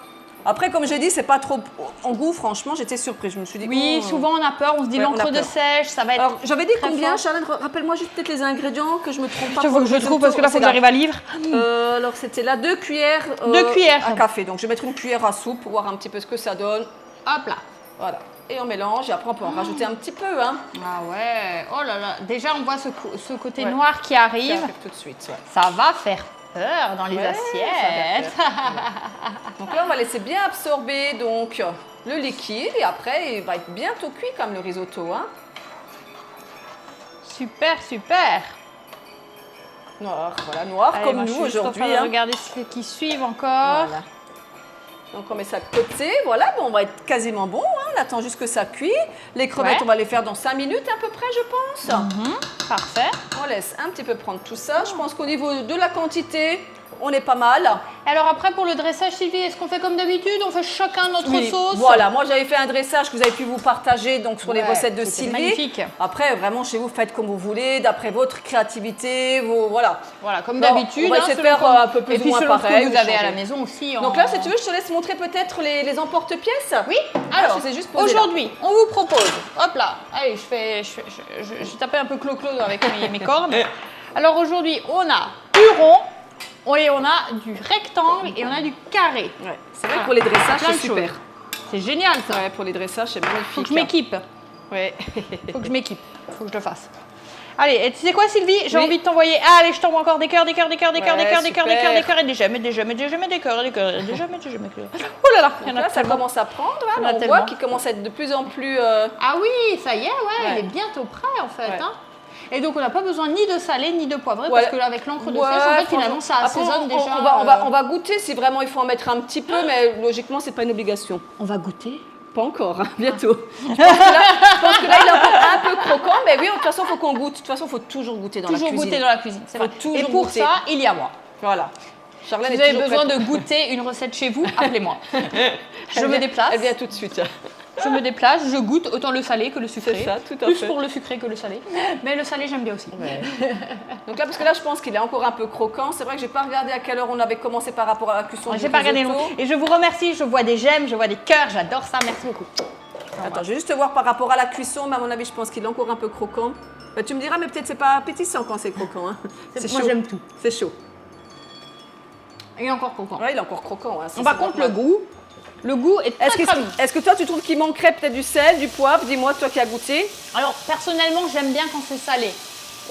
S1: Après, comme j'ai dit, c'est pas trop en goût, franchement, j'étais surprise. Je me suis dit,
S2: Oui,
S1: oh.
S2: souvent on a peur, on se dit
S1: Ouais, on a
S2: l'encre de
S1: peur.
S2: sèche, ça va être.
S1: Alors, j'avais dit
S2: très
S1: combien,
S2: fort.
S1: Charlène? Rappelle-moi juste peut-être les ingrédients, que je me trompe pas.
S2: Il faut que je trouve parce que là, il faut que
S1: c'est
S2: j'arrive à lire.
S1: Alors, c'était là 2 cuillères.
S2: 2 cuillères.
S1: À café. Donc, je vais mettre une cuillère à soupe pour voir un petit peu ce que ça donne.
S2: Hop là.
S1: Voilà. Et on mélange. Et après, on peut en rajouter un petit peu. Hein.
S2: Ah ouais, oh là là. Déjà, on voit ce côté
S1: Ouais.
S2: noir qui
S1: Ça
S2: arrive.
S1: arrive tout de suite. Ouais.
S2: Ça va faire peur dans les
S1: Ouais,
S2: assiettes.
S1: Donc là, on va laisser bien absorber donc le liquide et après, il va être bientôt cuit comme le risotto. Hein.
S2: Super, super.
S1: Noir, voilà, noir
S2: Allez,
S1: comme
S2: moi,
S1: nous
S2: je suis
S1: aujourd'hui.
S2: en train de
S1: Hein.
S2: regarder ceux qui suivent encore.
S1: Voilà. Donc on met ça de côté, voilà, bon, on va être quasiment bon, hein. On attend juste que ça cuit. Les crevettes,
S2: Ouais.
S1: on va les faire dans 5 minutes à peu près, je pense.
S2: Parfait.
S1: On laisse un petit peu prendre tout ça. Je pense qu'au niveau de la quantité, on est pas mal.
S2: Alors après, pour le dressage, Sylvie, est-ce qu'on fait comme d'habitude? On fait chacun notre
S1: Oui,
S2: sauce?
S1: voilà, moi j'avais fait un dressage que vous avez pu vous partager donc sur les
S2: Ouais,
S1: recettes de
S2: c'était
S1: Sylvie.
S2: magnifique.
S1: Après, vraiment chez vous, faites comme vous voulez, d'après votre créativité, voilà.
S2: Voilà, comme
S1: Bon,
S2: d'habitude.
S1: on va essayer de faire un peu plus
S2: et puis
S1: ou moins
S2: selon
S1: pareil,
S2: ce que vous
S1: ou
S2: avez à
S1: changer.
S2: la maison aussi.
S1: Donc là, si tu veux, je te laisse montrer peut-être les emporte-pièces.
S2: Oui, alors,
S1: je les ai juste posés là.
S2: aujourd'hui, on vous propose, hop là, allez, je tapais un peu clo-clo avec mes cornes. Alors aujourd'hui, on a du rond, et on a du rectangle et on a du carré.
S1: Ouais, c'est vrai que pour les dressages,
S2: Plein de
S1: c'est super.
S2: choses. C'est génial ça.
S1: Ouais, pour les dressages, c'est magnifique.
S2: Faut que je m'équipe.
S1: Ouais.
S2: Faut que je m'équipe. Faut que je le fasse. Allez, et tu sais quoi Sylvie? J'ai
S1: Oui.
S2: envie de t'envoyer. Ah, allez, je t'envoie encore des cœurs, des cœurs, des cœurs, des cœurs, des
S1: Ouais,
S2: cœurs, des cœurs, des
S1: super.
S2: cœurs, des cœurs, et des gemmes, des gemmes, des gemmes, des cœurs, des cœurs, des gemmes, des gemmes. Oh là là, il y en
S1: Donc
S2: a
S1: là, ça
S2: tellement.
S1: commence à prendre.
S2: Il y en
S1: Hein,
S2: a
S1: on
S2: tellement.
S1: voit qu'il commence à être de plus en plus.
S2: Ah oui, ça y est, ouais,
S1: Ouais.
S2: il est bientôt prêt en fait.
S1: Ouais.
S2: Hein. Et donc on n'a pas besoin ni de salé ni de poivré
S1: Ouais.
S2: parce que là avec l'encre de
S1: Ouais,
S2: sèche, en fait
S1: franchement.
S2: finalement ça
S1: Après,
S2: assaisonne déjà.
S1: on va goûter si vraiment il faut en mettre un petit peu, mais logiquement, c'est pas une obligation.
S2: On va goûter.
S1: Pas encore, hein, bientôt. Je pense que là, il est encore un peu croquant, mais oui, de toute façon, il faut qu'on goûte. De toute façon, il faut toujours goûter dans
S2: Toujours
S1: la cuisine.
S2: goûter dans la cuisine, c'est
S1: Faut
S2: vrai.
S1: toujours
S2: Et pour
S1: goûter.
S2: ça, il y a moi.
S1: Voilà. Charlène
S2: Si vous
S1: est
S2: avez
S1: toujours
S2: besoin
S1: prête.
S2: de goûter une recette chez vous, appelez-moi. Je
S1: Elle
S2: me
S1: vient-
S2: déplace.
S1: Elle vient tout de suite.
S2: Je me déplace, je goûte autant le salé que le sucré.
S1: C'est ça, tout à
S2: Plus
S1: fait.
S2: pour le sucré que le salé. Mais le salé, j'aime bien aussi.
S1: Donc là, parce que là, je pense qu'il est encore un peu croquant. C'est vrai que j'ai pas regardé à quelle heure on avait commencé par rapport à la cuisson du
S2: J'ai pas regardé
S1: risotto.
S2: long. Et je vous remercie, je vois des j'aime, je vois des cœurs, j'adore ça, merci beaucoup.
S1: Attends, je vais juste voir par rapport à la cuisson, mais à mon avis, je pense qu'il est encore un peu croquant. Bah, tu me diras, mais peut-être c'est pas appétissant quand c'est croquant. Hein. C'est
S2: Moi
S1: chaud.
S2: j'aime tout.
S1: C'est chaud.
S2: Il est encore croquant.
S1: Ouais, il est encore croquant. Hein, ça,
S2: Par
S1: c'est
S2: contre, le
S1: normal.
S2: goût est très très bon.
S1: Est-ce que toi, tu trouves qu'il manquerait peut-être du sel, du poivre? Dis-moi, toi qui as goûté.
S2: Alors personnellement, j'aime bien quand c'est salé.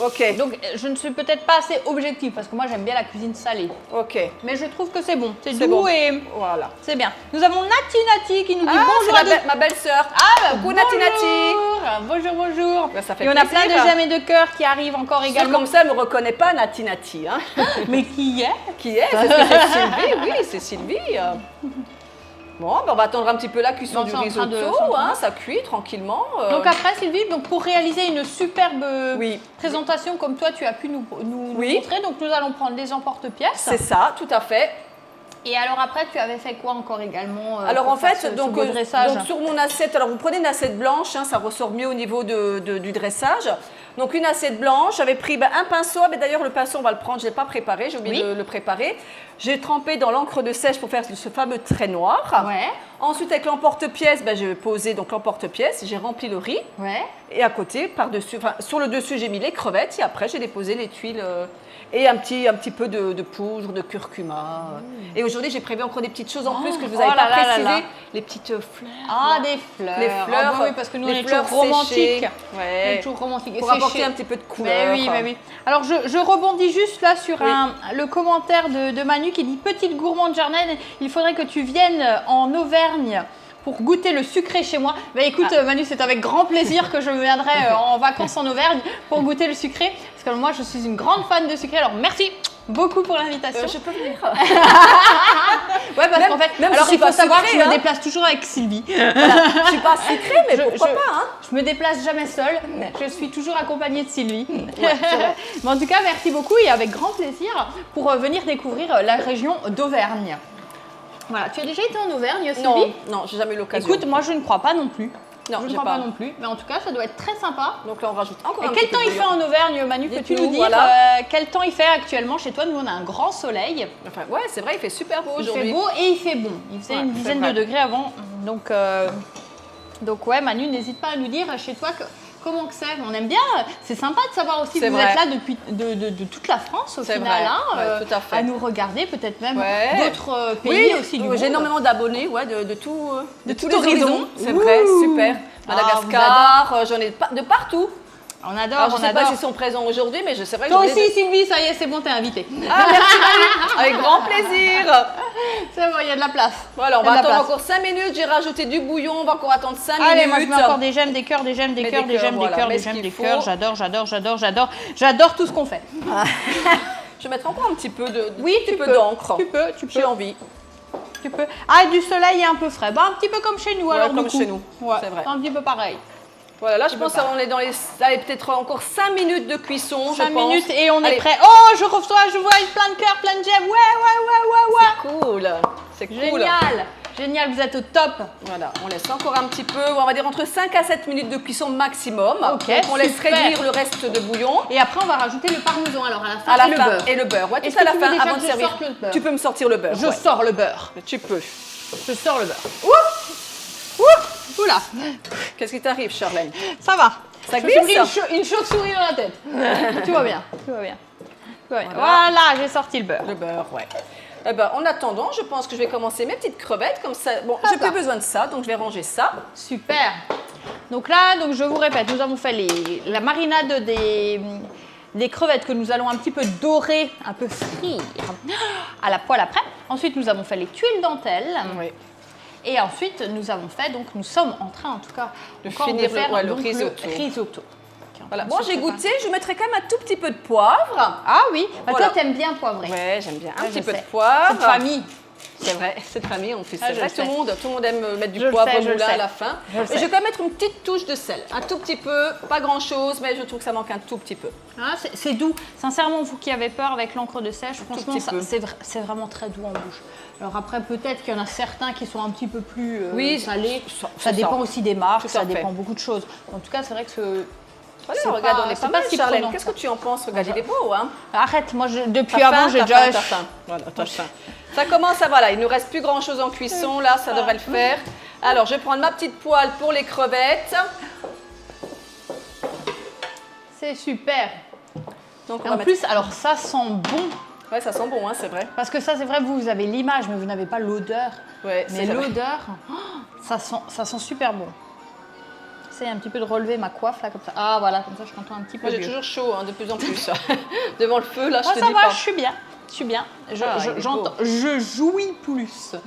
S1: Ok.
S2: Donc je ne suis peut-être pas assez objective parce que moi j'aime bien la cuisine salée.
S1: Ok.
S2: Mais je trouve que c'est bon, c'est
S1: C'est
S2: doux
S1: bon.
S2: et
S1: Voilà.
S2: c'est bien. Nous avons Nati qui nous dit
S1: Ah,
S2: bonjour à
S1: c'est
S2: tous.
S1: ma belle-sœur.
S2: Ah,
S1: Coucou, Nati.
S2: Bonjour, bonjour.
S1: Bah, ça fait
S2: Et on a plein
S1: plaisir.
S2: de j'aime et de cœurs qui arrivent encore également.
S1: Comme ça, elle me reconnaît pas, Nati. Hein.
S2: Mais qui est?
S1: Qui est? C'est Sylvie. Oui, c'est Sylvie. Bon, ben on va attendre un petit peu la cuisson
S2: Bon,
S1: du
S2: c'est en train de-
S1: risotto.
S2: c'est en train
S1: Hein,
S2: de-
S1: ça cuit tranquillement.
S2: Donc après Sylvie, donc pour réaliser une superbe
S1: Oui.
S2: présentation comme toi tu as pu nous
S1: Oui.
S2: montrer, donc nous allons prendre les emporte-pièces.
S1: C'est ça, tout à fait.
S2: Et alors après tu avais fait quoi encore également
S1: Alors
S2: pour
S1: en
S2: faire
S1: fait,
S2: ce
S1: donc
S2: beau dressage
S1: sur mon assiette, alors vous prenez une assiette blanche, hein, ça ressort mieux au niveau du dressage. Donc une assiette blanche, j'avais pris un pinceau, mais d'ailleurs le pinceau on va le prendre, je ne l'ai pas préparé, j'ai oublié
S2: Oui.
S1: de le préparer. J'ai trempé dans l'encre de sèche pour faire ce fameux trait noir.
S2: Ouais,
S1: Ensuite avec l'emporte-pièce, j'ai posé donc l'emporte-pièce, j'ai rempli le riz.
S2: ouais.
S1: Et à côté, par-dessus, enfin, sur le dessus, j'ai mis les crevettes et après, j'ai déposé les tuiles et un petit peu de poudre, de curcuma. Et aujourd'hui, j'ai prévu encore des petites choses en plus que je vous avais
S2: oh
S1: pas
S2: là là là
S1: précisé.
S2: là.
S1: Les petites fleurs.
S2: Ah des fleurs.
S1: Les
S2: Ah
S1: fleurs.
S2: bah oui parce que nous on
S1: les
S2: est toujours
S1: fleurs séchées.
S2: romantiques. On est
S1: Ouais.
S2: toujours romantiques.
S1: Pour apporter un petit peu de couleur.
S2: Mais oui. Alors je rebondis juste là sur
S1: Oui.
S2: le commentaire de Manu qui dit petite gourmande Jarnaine, il faudrait que tu viennes en Auvergne pour goûter le sucré chez moi. Bah écoute Manu, c'est avec grand plaisir que je viendrai en vacances en Auvergne pour goûter le sucré. Parce que moi je suis une grande fan de sucré, alors merci beaucoup pour l'invitation.
S1: Je peux venir.
S2: Ouais parce
S1: même-
S2: qu'en fait,
S1: même si
S2: alors
S1: je suis
S2: il faut
S1: pas
S2: savoir que
S1: sucrée,
S2: je me
S1: hein.
S2: déplace toujours avec Sylvie.
S1: Je suis pas sucrée, mais pourquoi pas hein.
S2: Je me déplace jamais seule, je suis toujours accompagnée de Sylvie.
S1: Ouais, c'est vrai.
S2: Mais en tout cas, merci beaucoup et avec grand plaisir pour venir découvrir la région d'Auvergne. Voilà, tu as déjà été en Auvergne, Sylvie?
S1: Non, non, j'ai jamais eu l'occasion.
S2: Écoute, moi je ne crois pas non plus.
S1: Non,
S2: je ne
S1: j'ai
S2: crois pas
S1: pas.
S2: non plus, mais en tout cas, ça doit être très sympa.
S1: Donc là, on rajoute encore
S2: Et
S1: un
S2: quel
S1: petit peu
S2: temps
S1: de
S2: il fait
S1: bouillon.
S2: en Auvergne, Manu? Peux-tu
S1: Dites-nous,
S2: nous dire
S1: voilà.
S2: quel temps il fait actuellement chez toi? Nous, on a un grand soleil.
S1: Enfin, ouais, c'est vrai, il fait super beau
S2: Il fait
S1: aujourd'hui.
S2: beau et il fait bon. Il faisait
S1: Ouais,
S2: une
S1: c'est
S2: dizaine
S1: vrai.
S2: de degrés avant. Donc ouais, Manu, n'hésite pas à nous dire chez toi comment que c'est. On aime bien. C'est sympa de savoir aussi que
S1: C'est
S2: vous
S1: vrai.
S2: êtes là depuis de toute la France au
S1: C'est
S2: final,
S1: vrai.
S2: hein,
S1: Ouais, tout à fait.
S2: nous regarder, peut-être même
S1: Ouais.
S2: d'autres pays aussi du monde.
S1: j'ai énormément d'abonnés, ouais, de tous
S2: tous
S1: les horizons.
S2: horizons.
S1: C'est vrai,
S2: Ouh.
S1: super.
S2: Ah,
S1: Madagascar, j'en ai de partout.
S2: On adore,
S1: Alors, je
S2: on
S1: ne sais pas
S2: adore.
S1: s'ils sont présents aujourd'hui, mais je sais pas que
S2: Toi
S1: j'en ai
S2: aussi, Sylvie, ça y est, c'est bon, t'es invitée.
S1: Ah, merci Manu. Avec grand plaisir.
S2: C'est bon, il y a de la place.
S1: Voilà, on
S2: Il y a
S1: va
S2: de la
S1: attendre
S2: place.
S1: encore 5 minutes. J'ai rajouté du bouillon. On va encore attendre 5
S2: Allez,
S1: minutes.
S2: moi je mets encore des j'aime, des cœurs, des j'aime, des
S1: Mets
S2: cœurs,
S1: des
S2: des j'aime, des
S1: cœurs,
S2: cœurs,
S1: voilà.
S2: des
S1: Mets ce
S2: j'aime, des
S1: qu'il
S2: cœurs.
S1: faut.
S2: J'adore, j'adore, j'adore, j'adore. J'adore tout ce qu'on fait.
S1: Je vais mettre encore un petit peu de
S2: Oui,
S1: petit
S2: tu
S1: peu
S2: peux.
S1: d'encre.
S2: Tu peux, tu
S1: J'ai
S2: peux.
S1: envie.
S2: Tu peux. Ah, du soleil et un peu frais. Bah, un petit peu comme chez nous,
S1: Ouais,
S2: alors
S1: comme
S2: du coup.
S1: chez nous,
S2: Ouais,
S1: c'est vrai.
S2: Un petit peu pareil.
S1: Voilà, là je
S2: Tu
S1: pense
S2: peux pas.
S1: qu'on est dans les. Allez, peut-être encore 5 minutes de cuisson.
S2: 5
S1: je pense.
S2: minutes et on
S1: Allez.
S2: est prêt. Oh, je reçois, je vois plein de cœurs, plein de j'aime. Ouais.
S1: Cool. C'est cool.
S2: Génial. Génial, vous êtes au top.
S1: Voilà, on laisse encore un petit peu, on va dire entre 5 à 7 minutes de cuisson maximum.
S2: Ok,
S1: Donc on laisse
S2: super.
S1: réduire le reste de bouillon.
S2: Et après, on va rajouter le parmesan alors à la fin
S1: À la
S2: et le
S1: fin,
S2: beurre.
S1: et le beurre. Ouais,
S2: Est-ce
S1: tout à
S2: que
S1: la
S2: tu veux
S1: fin,
S2: déjà
S1: avant
S2: que
S1: de
S2: je
S1: servir.
S2: sorte le beurre?
S1: Tu peux me sortir le beurre.
S2: Je
S1: ouais.
S2: sors le beurre.
S1: Tu peux.
S2: Je sors le beurre. Ouh. Oula.
S1: Qu'est-ce qui t'arrive, Charlène?
S2: Ça va.
S1: Ça
S2: Je me suis
S1: glisse
S2: pris une chauve-souris dans la tête. Tout va bien. Tout va bien. Tout va bien.
S1: Voilà.
S2: Voilà, j'ai sorti le beurre.
S1: Le beurre, ouais. Eh ben, en attendant, je pense que je vais commencer mes petites crevettes comme ça. Bon, j'ai plus besoin de ça, donc je vais ranger ça.
S2: Super. Donc là, donc je vous répète, nous avons fait la marinade des crevettes que nous allons un petit peu dorer, un peu frire à la poêle après. Ensuite, nous avons fait les tuiles dentelles.
S1: Oui.
S2: Et ensuite, nous avons fait, donc nous sommes en train en tout cas
S1: De
S2: encore
S1: finir
S2: de faire
S1: le
S2: donc,
S1: risotto.
S2: risotto.
S1: Voilà. Bon, j'ai goûté, je mettrai quand même un tout petit peu de poivre.
S2: Ah oui, bah,
S1: Voilà.
S2: toi t'aimes bien poivrer.
S1: Ouais, j'aime bien. Un
S2: Ouais,
S1: petit
S2: je
S1: peu de
S2: sais.
S1: poivre.
S2: Cette famille.
S1: C'est vrai, cette famille, on fait ça.
S2: Ah,
S1: C'est
S2: je
S1: vrai,
S2: le
S1: tout le monde aime mettre du
S2: Je le
S1: poivre
S2: sais, je le
S1: moulin
S2: sais.
S1: à la fin.
S2: Je le
S1: Et
S2: sais.
S1: je vais quand même mettre une petite touche de sel. Un tout petit peu, pas grand chose, mais je trouve que ça manque un tout petit peu.
S2: Ah, c'est doux. Sincèrement, vous qui avez peur avec l'encre de sèche, franchement,
S1: petit peu.
S2: c'est vraiment très doux en bouche. Alors après, peut-être qu'il y en a certains qui sont un petit peu plus
S1: Oui,
S2: salés.
S1: ça-
S2: Ça
S1: c'est
S2: dépend
S1: ça.
S2: aussi des marques,
S1: Tout à
S2: ça
S1: fait.
S2: dépend beaucoup de choses. En tout cas, c'est vrai que
S1: Voilà,
S2: c'est
S1: regarde,
S2: pas-
S1: on est
S2: c'est
S1: pas
S2: pas
S1: mal,
S2: si
S1: Charlène.
S2: prenant
S1: Qu'est-ce
S2: que
S1: que tu en penses? Regarde, il est beau, hein?
S2: Arrête, moi depuis
S1: T'as
S2: avant,
S1: faim,
S2: j'ai
S1: t'as
S2: déjà.
S1: faim, t'as faim. Voilà, t'as faim. Ça commence à, voilà, il nous reste plus grand chose en cuisson, là, ça devrait le faire. Alors, je vais prendre ma petite poêle pour les crevettes.
S2: C'est super.
S1: Donc, on
S2: Et
S1: va
S2: en
S1: mettre-
S2: plus, alors ça sent bon.
S1: Ouais, ça sent bon, hein, c'est vrai.
S2: Parce que ça, c'est vrai, vous avez l'image, mais vous n'avez pas l'odeur.
S1: Ouais,
S2: Mais
S1: c'est vrai.
S2: l'odeur, oh, ça sent super bon. J'essaie un petit peu de relever ma coiffe là comme ça. Ah voilà, comme ça je t'entends un petit peu
S1: Moi, j'ai
S2: mieux.
S1: toujours chaud, hein, de plus en plus. Devant le feu, là, je
S2: Ah,
S1: te
S2: ça
S1: dis
S2: va,
S1: pas.
S2: je suis bien. Je suis bien.
S1: Ah, il est
S2: J'entends, je jouis plus. Ça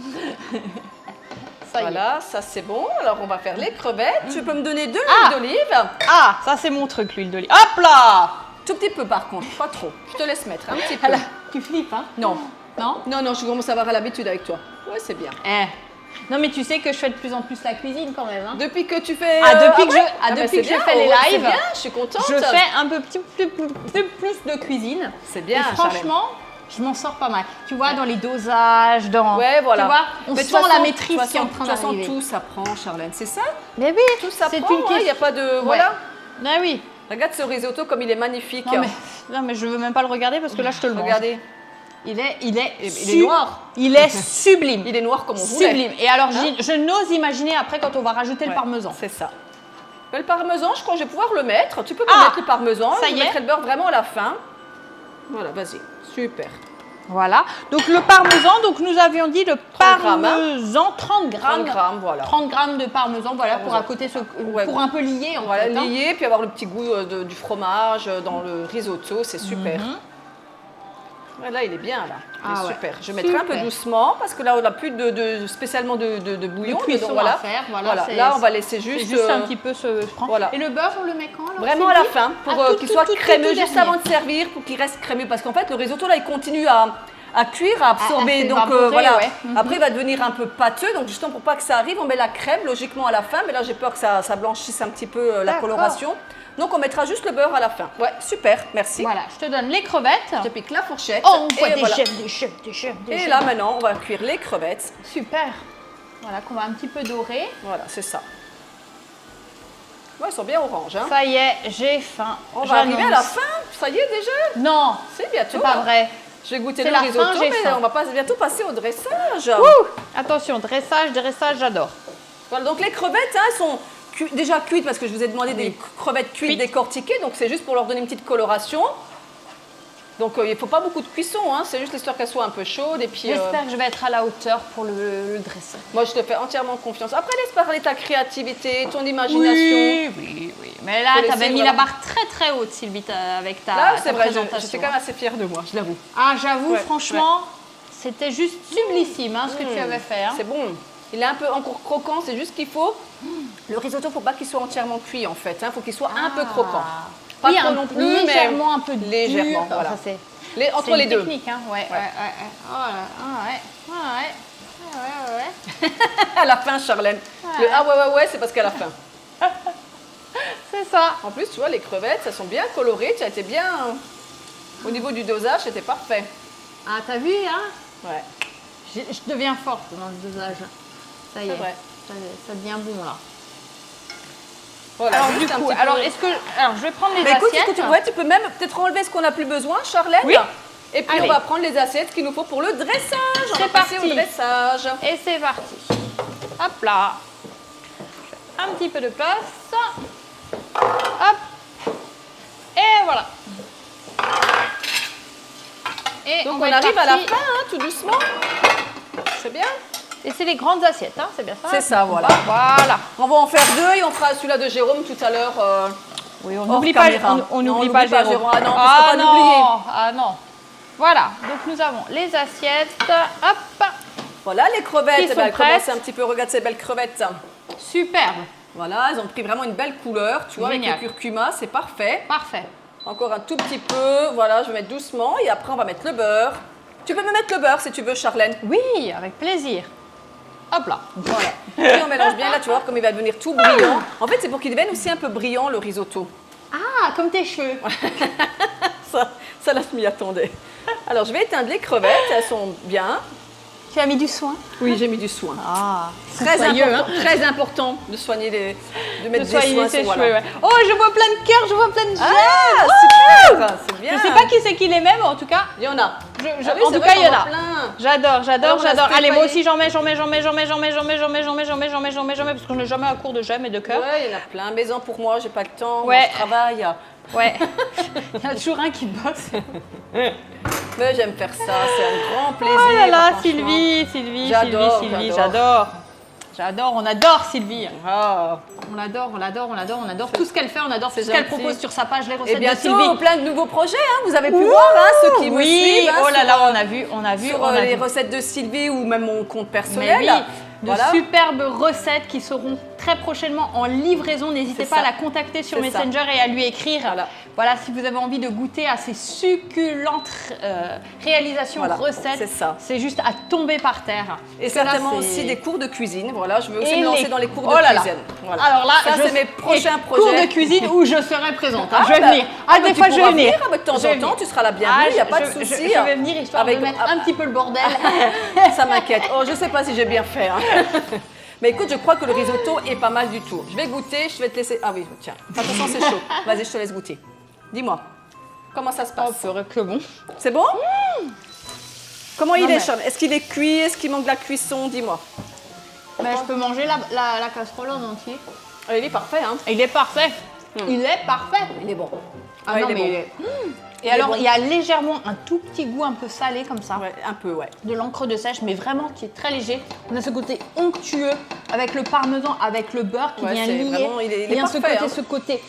S2: y est.
S1: Voilà, ça c'est bon. Alors, on va faire les crevettes. Tu peux me donner de l'huile
S2: Ah.
S1: d'olive?
S2: Ah, ça c'est mon truc, l'huile d'olive. Hop là.
S1: Tout petit peu, par contre, pas trop. Je te laisse mettre un petit peu.
S2: Ah là, tu flippes, hein?
S1: Non,
S2: Non?
S1: non, je commence à avoir l'habitude avec toi. Ouais, c'est bien.
S2: Non mais tu sais que je fais de plus en plus la cuisine quand même. Hein.
S1: Depuis que tu fais.
S2: Depuis que
S1: ouais?
S2: je-
S1: mais
S2: depuis
S1: c'est
S2: que je
S1: bien,
S2: fais les
S1: ouais, c'est
S2: lives,
S1: bien, je suis contente.
S2: Je fais un peu plus de cuisine.
S1: C'est bien,
S2: Et franchement, je m'en sors pas mal. Tu vois, dans les dosages, dans.
S1: Ouais, voilà.
S2: Tu vois, on
S1: Mais de
S2: sent
S1: toute
S2: la
S1: façon-
S2: maîtrise
S1: de toute
S2: qui est en
S1: façon-
S2: train
S1: de toute façon,
S2: d'arriver.
S1: tout s'apprend, Charlène, c'est ça?
S2: Mais oui,
S1: Tout
S2: c'est
S1: s'apprend,
S2: une
S1: il n'y a
S2: question.
S1: pas de.
S2: Ouais.
S1: Voilà.
S2: Ah oui.
S1: Regarde ce risotto comme il est magnifique.
S2: Non mais je veux même pas le regarder parce que là je te le mange.
S1: Regardez,
S2: Il est
S1: il est noir.
S2: Il est sublime.
S1: Il est noir comme on voulait.
S2: Sublime. Et alors
S1: Hein
S2: je n'ose imaginer après quand on va rajouter le
S1: Ouais,
S2: parmesan.
S1: C'est ça. Le parmesan, je crois que je vais pouvoir le mettre. Tu peux me
S2: Ah,
S1: mettre le parmesan.
S2: ça
S1: Je
S2: y est.
S1: mettrai le beurre vraiment à la fin. Voilà, vas-y. Super.
S2: Voilà. Donc le parmesan, donc nous avions dit le
S1: 30 grammes, hein.
S2: parmesan, 30 grammes.
S1: 30 grammes, voilà.
S2: 30 grammes de parmesan, voilà, pour
S1: Parmesan.
S2: à côté
S1: Ouais,
S2: pour
S1: bon.
S2: un peu lier en
S1: Voilà,
S2: fait. hein.
S1: lié, puis avoir le petit goût du fromage dans le risotto, c'est super.
S2: Mhm.
S1: Ouais, là, il est bien, là. Il
S2: Ah
S1: est
S2: ouais.
S1: super. Je mettrai un peu
S2: Super.
S1: doucement, parce que là, on n'a plus spécialement de bouillon.
S2: De cuisson
S1: donc voilà.
S2: à faire, voilà, c'est-
S1: Là, on va laisser
S2: C'est
S1: juste...
S2: juste un petit peu se prendre.
S1: voilà.
S2: Et le beurre, on le met quand alors
S1: Vraiment à la
S2: Sylvie
S1: fin, pour
S2: Ah, tout,
S1: qu'il
S2: tout,
S1: soit
S2: tout,
S1: crémeux,
S2: tout
S1: juste
S2: dernier.
S1: avant de servir, pour qu'il reste crémeux. Parce qu'en fait, le risotto, là, il continue à cuire, à absorber.
S2: se
S1: Donc
S2: vapoter,
S1: voilà.
S2: ouais. Mhm.
S1: Après, il va devenir un peu pâteux. Donc justement, pour pas que ça arrive, on met la crème logiquement à la fin. Mais là, j'ai peur que ça blanchisse un petit peu la
S2: D'accord.
S1: coloration. Donc on mettra juste le beurre à la fin. Ouais, super, merci.
S2: Voilà, je te donne les crevettes.
S1: Je pique la fourchette.
S2: Oh, on voit
S1: et
S2: des
S1: voilà.
S2: chefs, des chefs, des chefs, des
S1: Et
S2: chefs.
S1: là, maintenant, on va cuire les crevettes.
S2: Super. Voilà, qu'on va un petit peu dorer.
S1: Voilà, c'est ça. Ouais, ils sont bien oranges. Hein.
S2: Ça y est, j'ai faim.
S1: On va arriver à la
S2: J'annonce.
S1: fin. Ça y est déjà.
S2: Non,
S1: C'est bientôt.
S2: c'est pas vrai.
S1: Je vais goûter
S2: C'est
S1: le
S2: la
S1: risotto,
S2: fin, j'ai
S1: mais
S2: faim.
S1: on va bientôt passer au dressage.
S2: Attention, dressage, j'adore.
S1: Voilà, donc les crevettes hein, sont déjà cuites parce que je vous ai demandé des crevettes cuites
S2: Cuites.
S1: décortiquées, donc c'est juste pour leur donner une petite coloration. Donc il ne faut pas beaucoup de cuisson, hein, c'est juste l'histoire qu'elles soient un peu chaudes. Et puis,
S2: J'espère que je vais être à la hauteur pour le dressage.
S1: moi je te fais entièrement confiance. Après laisse parler ta créativité, ton imagination.
S2: Oui. Mais là,
S1: Faut
S2: tu avais
S1: laisser
S2: mis la
S1: vraiment-
S2: barre très haute, Sylvie, avec ta,
S1: Là,
S2: ta
S1: c'est vrai,
S2: présentation.
S1: j'étais quand même assez fière de moi, je l'avoue.
S2: Ah, j'avoue,
S1: Ouais,
S2: franchement, c'était juste sublissime ce que tu avais fait. Hein.
S1: C'est bon. Il est un peu encore croquant, c'est juste qu'il faut. Le risotto, faut pas qu'il soit entièrement cuit en fait. Il faut qu'il soit un peu croquant. Pas
S2: Oui,
S1: trop non plus,
S2: légèrement un peu
S1: légèrement,
S2: dur.
S1: voilà.
S2: Ça, c'est
S1: Entre
S2: c'est
S1: les
S2: une
S1: deux.
S2: technique, hein. Ouais. Oh là, ouais.
S1: À la fin, Charlène. Le ah ouais, c'est parce qu'à la fin.
S2: C'est ça.
S1: En plus, tu vois, les crevettes, elles sont bien colorées. Tu as été bien. Au niveau du dosage, c'était parfait.
S2: Ah, t'as vu, hein?
S1: Ouais.
S2: Je deviens forte dans le dosage. Ça y est.
S1: C'est vrai.
S2: Ça devient bon, là.
S1: Voilà,
S2: Alors,
S1: juste
S2: du
S1: un
S2: coup,
S1: petit peu.
S2: alors, je vais prendre les
S1: Mais écoute,
S2: assiettes.
S1: tu peux même peut-être enlever ce qu'on n'a plus besoin, Charlène.
S2: Oui.
S1: Et puis,
S2: Allez.
S1: on va prendre les assiettes qu'il nous faut pour le dressage. On
S2: C'est
S1: va passer
S2: parti.
S1: au dressage.
S2: Et c'est parti. Hop là. Un petit peu de place. Hop. Et voilà. Et
S1: Donc,
S2: va
S1: on
S2: être
S1: arrive à la
S2: parti.
S1: fin, hein, tout doucement. C'est bien.
S2: Et c'est les grandes assiettes, hein, c'est bien ça?
S1: C'est ça, voilà.
S2: Voilà.
S1: On va en faire deux et on fera celui-là de Jérôme tout à l'heure.
S2: Oui, on
S1: hors
S2: n'oublie pas,
S1: caméra.
S2: on
S1: Non,
S2: n'oublie
S1: on
S2: pas
S1: n'oublie pas
S2: Jérôme.
S1: Jérôme. Ah non, parce qu'il faut pas l'oublier.
S2: Ah non. Voilà, donc nous avons les assiettes. Hop,
S1: Voilà les crevettes.
S2: Qui
S1: Eh ben,
S2: sont
S1: elles commencent
S2: prêtes.
S1: un petit peu, regarde ces belles crevettes.
S2: superbe.
S1: Voilà, elles ont pris vraiment une belle couleur. Tu vois,
S2: Génial.
S1: avec le curcuma, c'est parfait.
S2: Parfait.
S1: Encore un tout petit peu. Voilà, je vais mettre doucement et après on va mettre le beurre. Tu peux me mettre le beurre si tu veux, Charlène.
S2: Oui, avec plaisir. Hop là.
S1: Voilà. Et on mélange bien là, tu vois, comme il va devenir tout brillant. En fait, c'est pour qu'il devienne aussi un peu brillant le risotto.
S2: Ah, comme tes cheveux.
S1: Ça là, je m'y attendais. Alors, je vais éteindre les crevettes. Elles sont bien.
S2: Tu as mis du soin?
S1: Oui, j'ai mis du soin.
S2: Ah,
S1: Très
S2: soyeux,
S1: important, très important de soigner de mettre
S2: de
S1: des soins
S2: soigner ses
S1: sur-
S2: cheveux.
S1: voilà.
S2: Ouais. Oh, je vois plein de cœurs, je vois plein de gemmes.
S1: Ah, super, c'est bien.
S2: Je sais pas qui c'est qui les met, mais en tout cas,
S1: Il y en a.
S2: en
S1: Ah oui,
S2: tout
S1: c'est
S2: cas,
S1: vrai
S2: il y en
S1: qu'on
S2: a.
S1: plein.
S2: J'adore.
S1: Alors, on a
S2: Allez, moi
S1: Stéphanie.
S2: aussi, j'en mets, parce que je n'ai jamais à court de gemmes et de cœurs.
S1: Ouais, il y en a plein. Maison pour moi, j'ai pas le temps.
S2: Ouais.
S1: Moi, je travaille.
S2: Ouais. Il y en a toujours un qui bosse.
S1: Mais j'aime faire ça, c'est un grand plaisir.
S2: Oh là là,
S1: franchement.
S2: Sylvie,
S1: J'adore,
S2: j'adore. On adore Sylvie.
S1: Ah.
S2: On l'adore. Tout ce qu'elle fait, on adore. Tout ce qu'elle
S1: gentil.
S2: propose sur sa page, les
S1: Et
S2: recettes de
S1: bientôt,
S2: Sylvie.
S1: plein de nouveaux projets. Hein. Vous avez pu voir, hein, ceux qui me
S2: Oui,
S1: suivent. Hein,
S2: oh là
S1: sur,
S2: là, on a vu.
S1: sur les recettes de Sylvie ou même mon compte
S2: Mais
S1: personnel.
S2: oui, de
S1: Voilà.
S2: superbes recettes qui seront très prochainement en livraison. N'hésitez
S1: C'est
S2: pas à
S1: ça.
S2: la contacter sur
S1: C'est ça.
S2: Messenger et à lui écrire.
S1: Voilà.
S2: Si vous avez envie de goûter à ces succulentes réalisations
S1: Voilà,
S2: recettes,
S1: c'est ça.
S2: c'est juste à tomber par terre.
S1: Et
S2: Parce que là,
S1: certainement
S2: c'est-
S1: aussi des cours de cuisine. Voilà, je veux aussi
S2: Et
S1: me lancer
S2: les-
S1: dans les cours
S2: Oh
S1: de
S2: là là.
S1: cuisine. Voilà.
S2: Alors là,
S1: ça, c'est mes prochains
S2: cours
S1: projets.
S2: de cuisine où je serai présente. hein.
S1: Ah,
S2: je vais
S1: bah,
S2: venir.
S1: ah,
S2: Des
S1: bah,
S2: fois,
S1: tu
S2: je vais
S1: pourras
S2: venir.
S1: venir, de temps en
S2: Je vais
S1: temps,
S2: venir.
S1: tu seras la bienvenue, il n'y a pas de
S2: je
S1: souci.
S2: vais venir histoire
S1: Avec-
S2: de mettre un petit peu le bordel.
S1: Ça m'inquiète. Oh, je sais pas si j'ai bien fait. Hein. Mais écoute, je crois que le risotto est pas mal du tout. Je vais goûter, je vais te laisser. Ah oui, tiens. Attention, c'est chaud. Vas-y, je te laisse goûter. Dis-moi, comment ça se passe?
S2: que bon.
S1: C'est bon? Comment il
S2: Non,
S1: est,
S2: mais-
S1: Charles? Est-ce qu'il est cuit? Est-ce qu'il manque de la cuisson? Dis-moi.
S2: Mais je peux manger la casserole en entier.
S1: Ah, il est parfait, hein?
S2: Il est parfait. Il est parfait.
S1: Il est bon.
S2: Ah
S1: Ouais,
S2: non,
S1: il est
S2: mais
S1: bon.
S2: il est... Et
S1: Il est
S2: alors,
S1: bon.
S2: il y a légèrement un tout petit goût un peu salé comme ça.
S1: Ouais, un peu, ouais.
S2: De l'encre de sèche, mais vraiment qui est très léger. On a ce côté onctueux avec le parmesan, avec le beurre qui
S1: Ouais,
S2: vient
S1: c'est
S2: lier.
S1: vraiment- il est
S2: Et bien
S1: parfait, hein.
S2: ce côté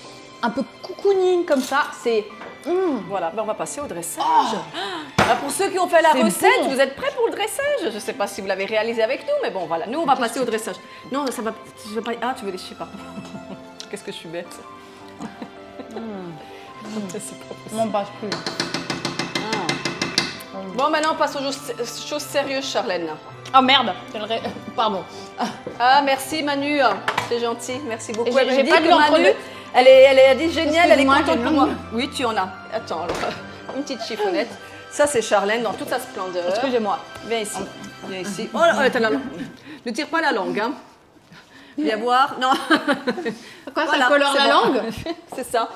S2: un peu cocooning comme ça, c'est...
S1: Voilà, ben on va passer au dressage. Ah, pour ceux qui ont fait la
S2: C'est
S1: recette,
S2: bon.
S1: vous êtes prêts pour le dressage? Je ne sais pas si vous l'avez réalisé avec nous, mais bon, voilà. Nous, on va passer au dressage. Non, ça va. Je vais pas... Ah, tu veux lécher, pardon. Qu'est-ce que je suis bête. C'est pas possible.
S2: M'en passe plus.
S1: Bon, maintenant, on passe aux choses sérieuses, Charlène.
S2: Oh merde, pardon.
S1: Ah, merci Manu. C'est gentil, merci beaucoup.
S2: Et j'ai-
S1: Elle me
S2: j'ai
S1: dit
S2: pas de
S1: que
S2: l'encre
S1: Manu,
S2: de-
S1: elle a dit génial, elle est
S2: Excuse-moi,
S1: contente
S2: j'ai
S1: pour
S2: une
S1: moi.
S2: langue.
S1: Oui, tu en as. Attends, alors, une petite chiffonnette. Ça, c'est Charlène dans toute sa splendeur.
S2: Excusez-moi.
S1: Viens ici. Viens ici. Oh, là, t'as la langue. Ne tire pas la langue, hein. Viens voir. Non.
S2: Quoi,
S1: Voilà,
S2: ça colore
S1: c'est
S2: la
S1: bon.
S2: langue?
S1: C'est ça.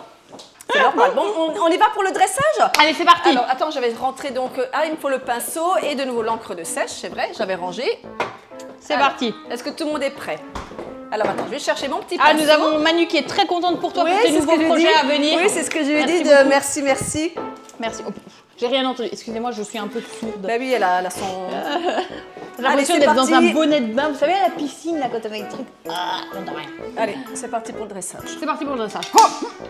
S1: C'est normal. Bon, on y va pour le dressage?
S2: Allez, c'est parti.
S1: Alors, attends, je vais rentrer donc. Ah, il me faut le pinceau et de nouveau l'encre de sèche, c'est vrai, j'avais rangé.
S2: C'est
S1: Alors,
S2: parti.
S1: Est-ce que tout le monde est prêt? Alors, attends, je vais chercher mon petit pinceau.
S2: Ah, nous avons Manu qui est très contente pour toi
S1: Oui,
S2: pour tes
S1: c'est ce
S2: nouveaux
S1: que j'ai
S2: projets
S1: dit.
S2: à venir.
S1: Oui, c'est ce que je lui ai
S2: Merci
S1: dit.
S2: beaucoup.
S1: Merci, merci.
S2: Merci. Oh, j'ai rien entendu. Excusez-moi, je suis un peu sourde.
S1: Bah oui, elle a son.
S2: J'ai l'impression
S1: c'est
S2: d'être dans
S1: parti.
S2: un bonnet de bain. Vous savez, à la piscine, là, quand on a des trucs. Ah, j'entends rien.
S1: Allez, c'est parti pour le dressage.
S2: C'est parti pour le dressage.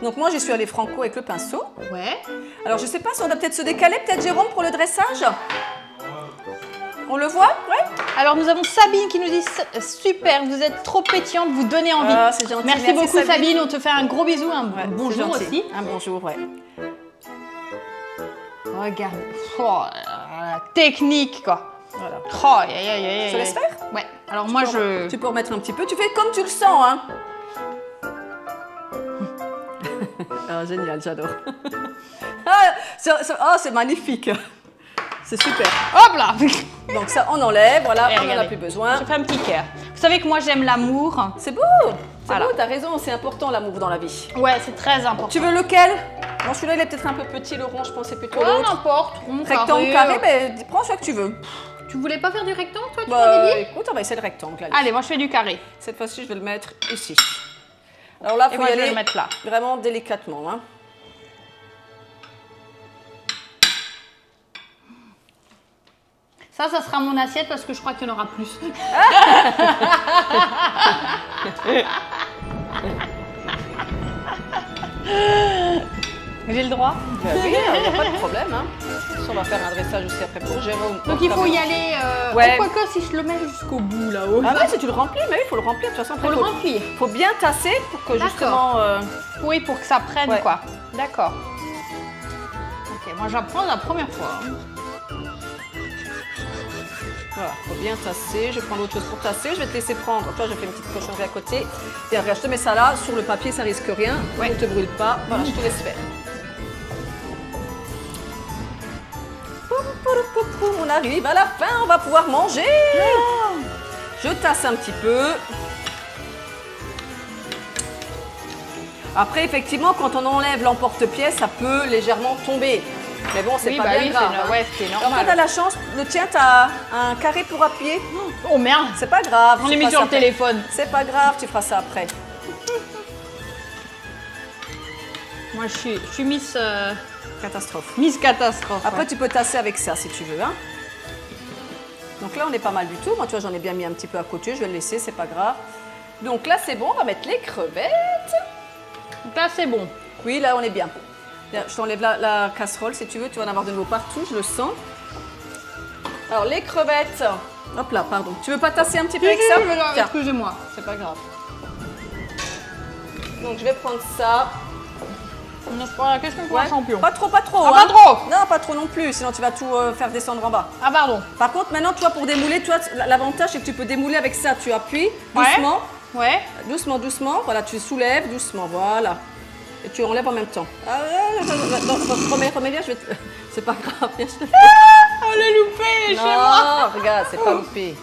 S1: Donc moi, j'y suis allée franco avec le pinceau.
S2: Ouais.
S1: Alors, je sais pas si on doit peut-être se décaler, peut-être Jérôme, pour le dressage. On le voit? Ouais.
S2: Alors, nous avons Sabine qui nous dit super, vous êtes trop pétillante, vous donnez envie.
S1: Ah, c'est gentil.
S2: Merci beaucoup, Sabine. On te fait un gros bisou, un
S1: Ouais,
S2: bonjour
S1: c'est gentil.
S2: aussi.
S1: Un bonjour, ouais.
S2: Regarde. Oh, la technique, quoi.
S1: Voilà.
S2: Oh, aïe, aïe, aïe, aïe.
S1: Je te laisse faire?
S2: Ouais. Alors, moi, je.
S1: Tu peux remettre un petit peu. Tu fais comme tu le sens, hein. Ah, génial, j'adore. C'est magnifique. C'est super.
S2: Hop là.
S1: Donc ça, on enlève, voilà,
S2: Et
S1: on n'en a
S2: regardez.
S1: plus besoin.
S2: Je fais un petit cœur. Vous savez que moi, j'aime l'amour.
S1: C'est beau. C'est
S2: Voilà.
S1: beau, t'as raison, c'est important l'amour dans la vie.
S2: Ouais, c'est très important.
S1: Tu veux lequel? Bon, celui-là, il est peut-être un peu petit, le rond, je pensais plutôt
S2: Ouais,
S1: l'autre.
S2: n'importe. Rond,
S1: Rectangle, carré, mais prends celui que tu veux.
S2: Tu voulais pas faire du rectangle, toi, tu
S1: Bah,
S2: m'avais dit?
S1: écoute, on va essayer le rectangle. Allez.
S2: Allez, moi, je fais du carré.
S1: Cette fois-ci, je vais le mettre ici. Alors là,
S2: Et
S1: il faut
S2: moi,
S1: y
S2: je vais
S1: aller
S2: le mettre là.
S1: vraiment délicatement. Hein.
S2: Ça sera mon assiette parce que je crois qu'il y en aura plus. J'ai le droit.
S1: Oui, il n'y a pas de problème. Hein. On va faire un dressage aussi après pour Jérôme.
S2: Donc il faut y aller.
S1: Ouais.
S2: Quoique si je le mets jusqu'au bout là-haut.
S1: Ah ouais, si tu le remplis, mais oui, il faut le remplir. De toute façon,
S2: Faut le remplir.
S1: faut bien tasser pour que
S2: D'accord.
S1: justement...
S2: Oui, pour que ça prenne
S1: Ouais.
S2: quoi. D'accord. Ok, moi j'apprends la première fois. hein.
S1: Voilà, faut bien tasser. Je vais prendre autre chose pour tasser. Je vais te laisser prendre. Toi, je fais une petite cochonnerie à côté. Et regarde, je te mets ça là, sur le papier, ça risque rien.
S2: Ouais.
S1: Ne te brûle pas. Voilà, je te laisse faire. On arrive à la fin, on va pouvoir manger. Je tasse un petit peu. Après, effectivement, quand on enlève l'emporte-pièce, ça peut légèrement tomber. Mais bon, c'est
S2: Oui,
S1: pas
S2: bah
S1: bien
S2: oui,
S1: grave.
S2: c'est
S1: hein.
S2: ouais, c'est
S1: Alors, quand
S2: normal.
S1: t'as la chance, le tien, t'as un carré pour appuyer.
S2: Oh merde.
S1: C'est pas grave.
S2: On
S1: tu
S2: est mis
S1: feras
S2: sur
S1: ça
S2: le
S1: après.
S2: téléphone.
S1: C'est pas grave, tu feras ça après.
S2: Moi je suis Miss,
S1: Catastrophe.
S2: Miss Catastrophe.
S1: Après,
S2: ouais.
S1: tu peux tasser avec ça si tu veux. Hein. Donc là, on est pas mal du tout. Moi, tu vois, j'en ai bien mis un petit peu à côté. Je vais le laisser, c'est pas grave. Donc là, c'est bon. On va mettre les crevettes.
S2: Donc là c'est bon.
S1: Oui, là, on est bien. Bien, je t'enlève la casserole si tu veux. Tu vas en avoir de nouveau partout, je le sens. Alors, les crevettes. Hop là, pardon. Tu veux pas tasser un petit peu avec ça? Tiens.
S2: Excusez-moi, c'est pas grave.
S1: Donc, je vais prendre ça.
S2: Qu'est-ce qu'on fait un champion?
S1: Pas trop, pas trop.
S2: Ah,
S1: hein.
S2: pas trop.
S1: Non, pas trop non plus. Sinon, tu vas tout faire descendre en bas.
S2: Ah pardon.
S1: Par contre, maintenant, toi, pour démouler, toi, l'avantage, c'est que tu peux démouler avec ça. Tu appuies doucement,
S2: Ouais.
S1: doucement, doucement. Voilà, tu soulèves doucement, voilà. Et tu enlèves en même temps. Ah, remets bien, je vais te... C'est pas grave, viens, je te fais.
S2: On l'a loupé chez moi.
S1: Non, regarde, c'est pas loupé.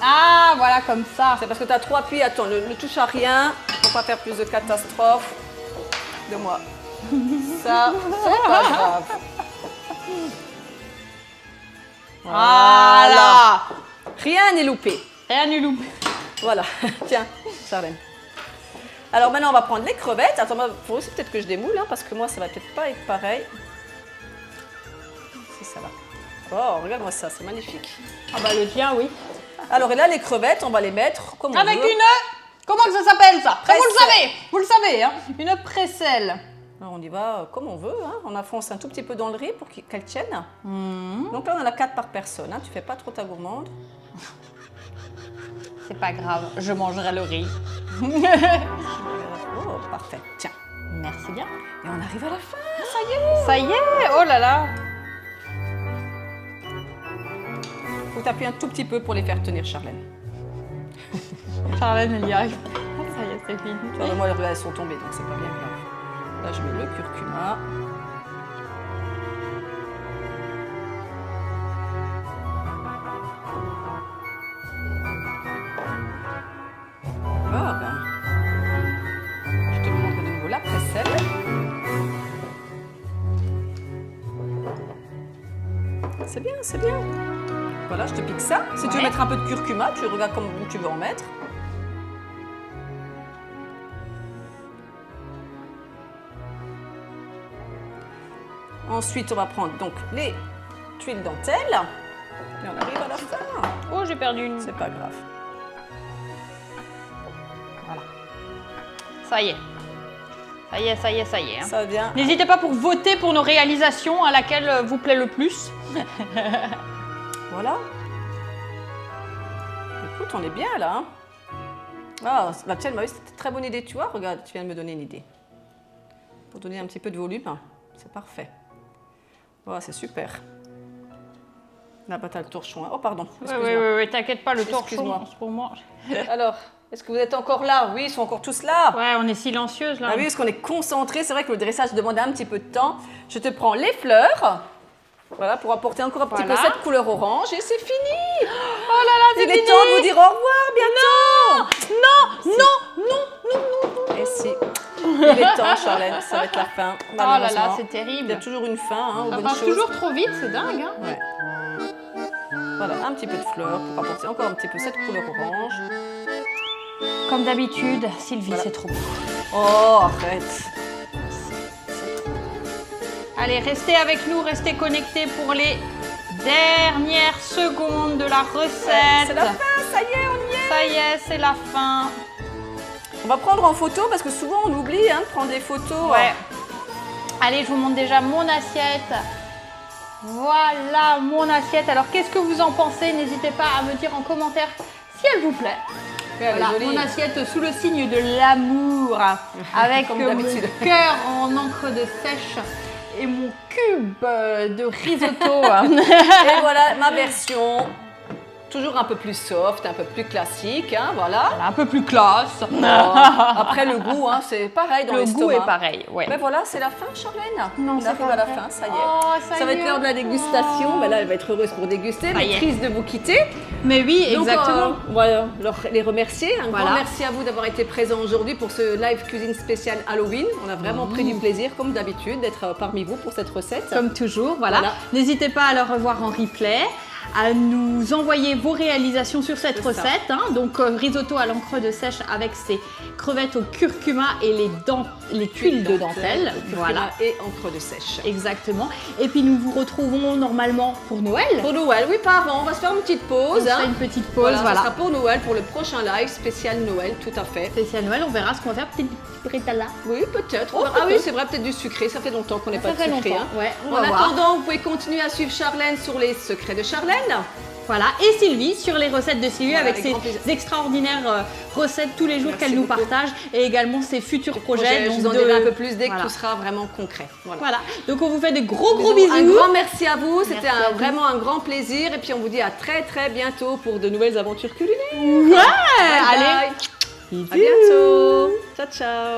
S2: Ah voilà comme ça.
S1: C'est parce que tu as trop appuyé. Attends, ne touche à rien. Faut pas faire plus de catastrophes. De moi. Ça, c'est pas grave.
S2: Voilà.
S1: Rien n'est loupé.
S2: Rien n'est loupé.
S1: Voilà, tiens, Charlène. Alors maintenant, on va prendre les crevettes. Attends, il faut aussi peut-être que je démoule, hein, parce que moi, ça va peut-être pas être pareil. Si ça va. Oh, regarde-moi ça, c'est magnifique.
S2: Ah bah le tien oui.
S1: Alors et là, les crevettes, on va les mettre comme on
S2: Avec
S1: veut.
S2: une... Comment que ça s'appelle ça? Ça, vous le
S1: Presse.
S2: savez. Vous le savez hein. Une précelle.
S1: Alors, on y va comme on veut. Hein. On enfonce un tout petit peu dans le riz pour qu'elle tienne. Donc là, on en a 4 par personne. Hein. Tu fais pas trop ta gourmande.
S2: C'est pas grave, je mangerai le riz.
S1: Oh, parfait. Tiens.
S2: Merci bien.
S1: Et on arrive à la fin. Ça y est.
S2: Ça y est, oh là là.
S1: Faut t'appuyer un tout petit peu pour les faire tenir, Charlène.
S2: Charlène, elle y arrive. Ça y est, c'est fini.
S1: Tu vois, moi, elles sont tombées, donc c'est pas bien grave. Là, je mets le curcuma. Ah, ben. Je te montre de nouveau la précelle. C'est bien, c'est bien. Voilà, je te pique ça. Si tu veux
S2: Ouais.
S1: mettre un peu de curcuma, tu regardes comme où tu veux en mettre. Ensuite, on va prendre donc les tuiles dentelles. Et on arrive à la fin.
S2: Oh, j'ai perdu une.
S1: C'est pas grave.
S2: Voilà. Ça y est. Ça y est, ça y est, ça y est. Hein.
S1: Ça vient.
S2: N'hésitez pas pour voter pour nos réalisations à laquelle vous plaît le plus.
S1: Voilà. Écoute, on est bien là. Hein. Ah, bah, tiens, c'était une très bonne idée, tu vois. Regarde, tu viens de me donner une idée. Pour donner un petit peu de volume, hein. C'est parfait. Voilà, c'est super. Là, bah, t'as le torchon. Hein. Oh, pardon.
S2: Oui, t'inquiète pas, le torchon,
S1: Excuse-moi.
S2: pour moi.
S1: Alors, est-ce que vous êtes encore là? Oui, ils sont encore tous là.
S2: Ouais, on est silencieuse là.
S1: Ah oui, parce qu'on est concentré. C'est vrai que le dressage demande un petit peu de temps. Je te prends les fleurs. Voilà, pour apporter encore un petit peu cette couleur orange. Et c'est fini.
S2: Oh là là, c'est fini.
S1: Il est temps de vous dire au revoir bientôt.
S2: Non.
S1: Et si. Il est temps, Charlène. Ça va être la fin.
S2: Oh là là,
S1: Malheureusement.
S2: c'est terrible.
S1: Il y a toujours une fin hein, aux
S2: Ça
S1: bonnes
S2: passe
S1: choses.
S2: toujours trop vite, c'est dingue. Hein.
S1: Ouais. Voilà, un petit peu de fleurs pour apporter encore un petit peu cette couleur orange.
S2: Comme d'habitude, Sylvie,
S1: Voilà.
S2: c'est trop beau.
S1: Oh, arrête.
S2: Allez, restez avec nous, restez connectés pour les dernières secondes de la recette.
S1: C'est la fin, ça y est, on y est.
S2: Ça y est, c'est la fin.
S1: On va prendre en photo parce que souvent on oublie hein, de prendre des photos.
S2: Ouais. Allez, je vous montre déjà mon assiette. Voilà mon assiette. Alors, qu'est-ce que vous en pensez? N'hésitez pas à me dire en commentaire si elle vous plaît.
S1: Elle est
S2: Voilà,
S1: jolie.
S2: mon assiette sous le signe de l'amour, avec
S1: Comme
S2: mon
S1: d'habitude.
S2: cœur en encre de sèche et mon cube de risotto.
S1: Et voilà ma version. Toujours un peu plus soft, un peu plus classique. Hein, voilà.
S2: Un peu plus classe.
S1: Après le goût, hein, c'est pareil dans
S2: Le goût
S1: l'estomac.
S2: est pareil, ouais.
S1: Mais voilà, c'est la fin, Charlène.
S2: Non,
S1: on
S2: c'est
S1: arrive
S2: pas
S1: à la
S2: vrai.
S1: fin, ça y est.
S2: Oh, ça
S1: va
S2: y
S1: être
S2: est.
S1: l'heure de la dégustation.
S2: Oh.
S1: Ben là, elle va être heureuse pour déguster, mais
S2: y est.
S1: triste de vous quitter.
S2: Mais oui,
S1: Donc,
S2: exactement.
S1: voilà, les remercier. Un
S2: Voilà.
S1: grand merci à vous d'avoir été présents aujourd'hui pour ce live cuisine spécial Halloween. On a vraiment pris du plaisir, comme d'habitude, d'être parmi vous pour cette recette.
S2: Comme toujours, voilà.
S1: Voilà.
S2: N'hésitez pas à le revoir en replay, à nous envoyer vos réalisations sur cette
S1: C'est ça.
S2: recette. Hein. Donc, risotto à l'encre de sèche avec ses crevettes au curcuma et les tuiles de dentelle. Voilà,
S1: Et encre de sèche.
S2: exactement. Et puis, nous vous retrouvons normalement pour Noël.
S1: Pour Noël, oui, pas avant. On va se faire une petite
S2: On
S1: pause.
S2: se
S1: hein.
S2: fait une petite pause,
S1: Ça
S2: voilà.
S1: sera pour Noël, pour le prochain live spécial Noël, tout à fait.
S2: Spécial Noël, on verra ce qu'on va faire. Peut-être du bretala.
S1: Oui, peut-être.
S2: Oh,
S1: Ah oui, c'est vrai, peut-être du sucré. Ça fait longtemps qu'on n'est pas
S2: Ça
S1: de
S2: fait
S1: sucré.
S2: longtemps,
S1: hein.
S2: ouais. On
S1: En
S2: va voir.
S1: attendant, vous pouvez continuer à suivre Charlène sur les secrets de Charlène.
S2: Voilà, et Sylvie sur les recettes de Sylvie
S1: Voilà,
S2: avec
S1: avec
S2: ses
S1: grand plaisir.
S2: extraordinaires recettes tous les jours
S1: Merci
S2: qu'elle nous
S1: beaucoup.
S2: partage et également ses futurs projets.
S1: Je
S2: donc
S1: vous en
S2: de-
S1: dirai un peu plus dès
S2: Voilà.
S1: que tout sera vraiment concret. Voilà.
S2: Voilà, donc on vous fait de gros bisous.
S1: Un grand merci à vous. C'était
S2: Merci à vous.
S1: vraiment un grand plaisir. Et puis on vous dit à très bientôt pour de nouvelles aventures culinaires.
S2: Ouais,
S1: Bye
S2: allez,
S1: bye.
S2: bisous.
S1: À bientôt. Ciao, ciao.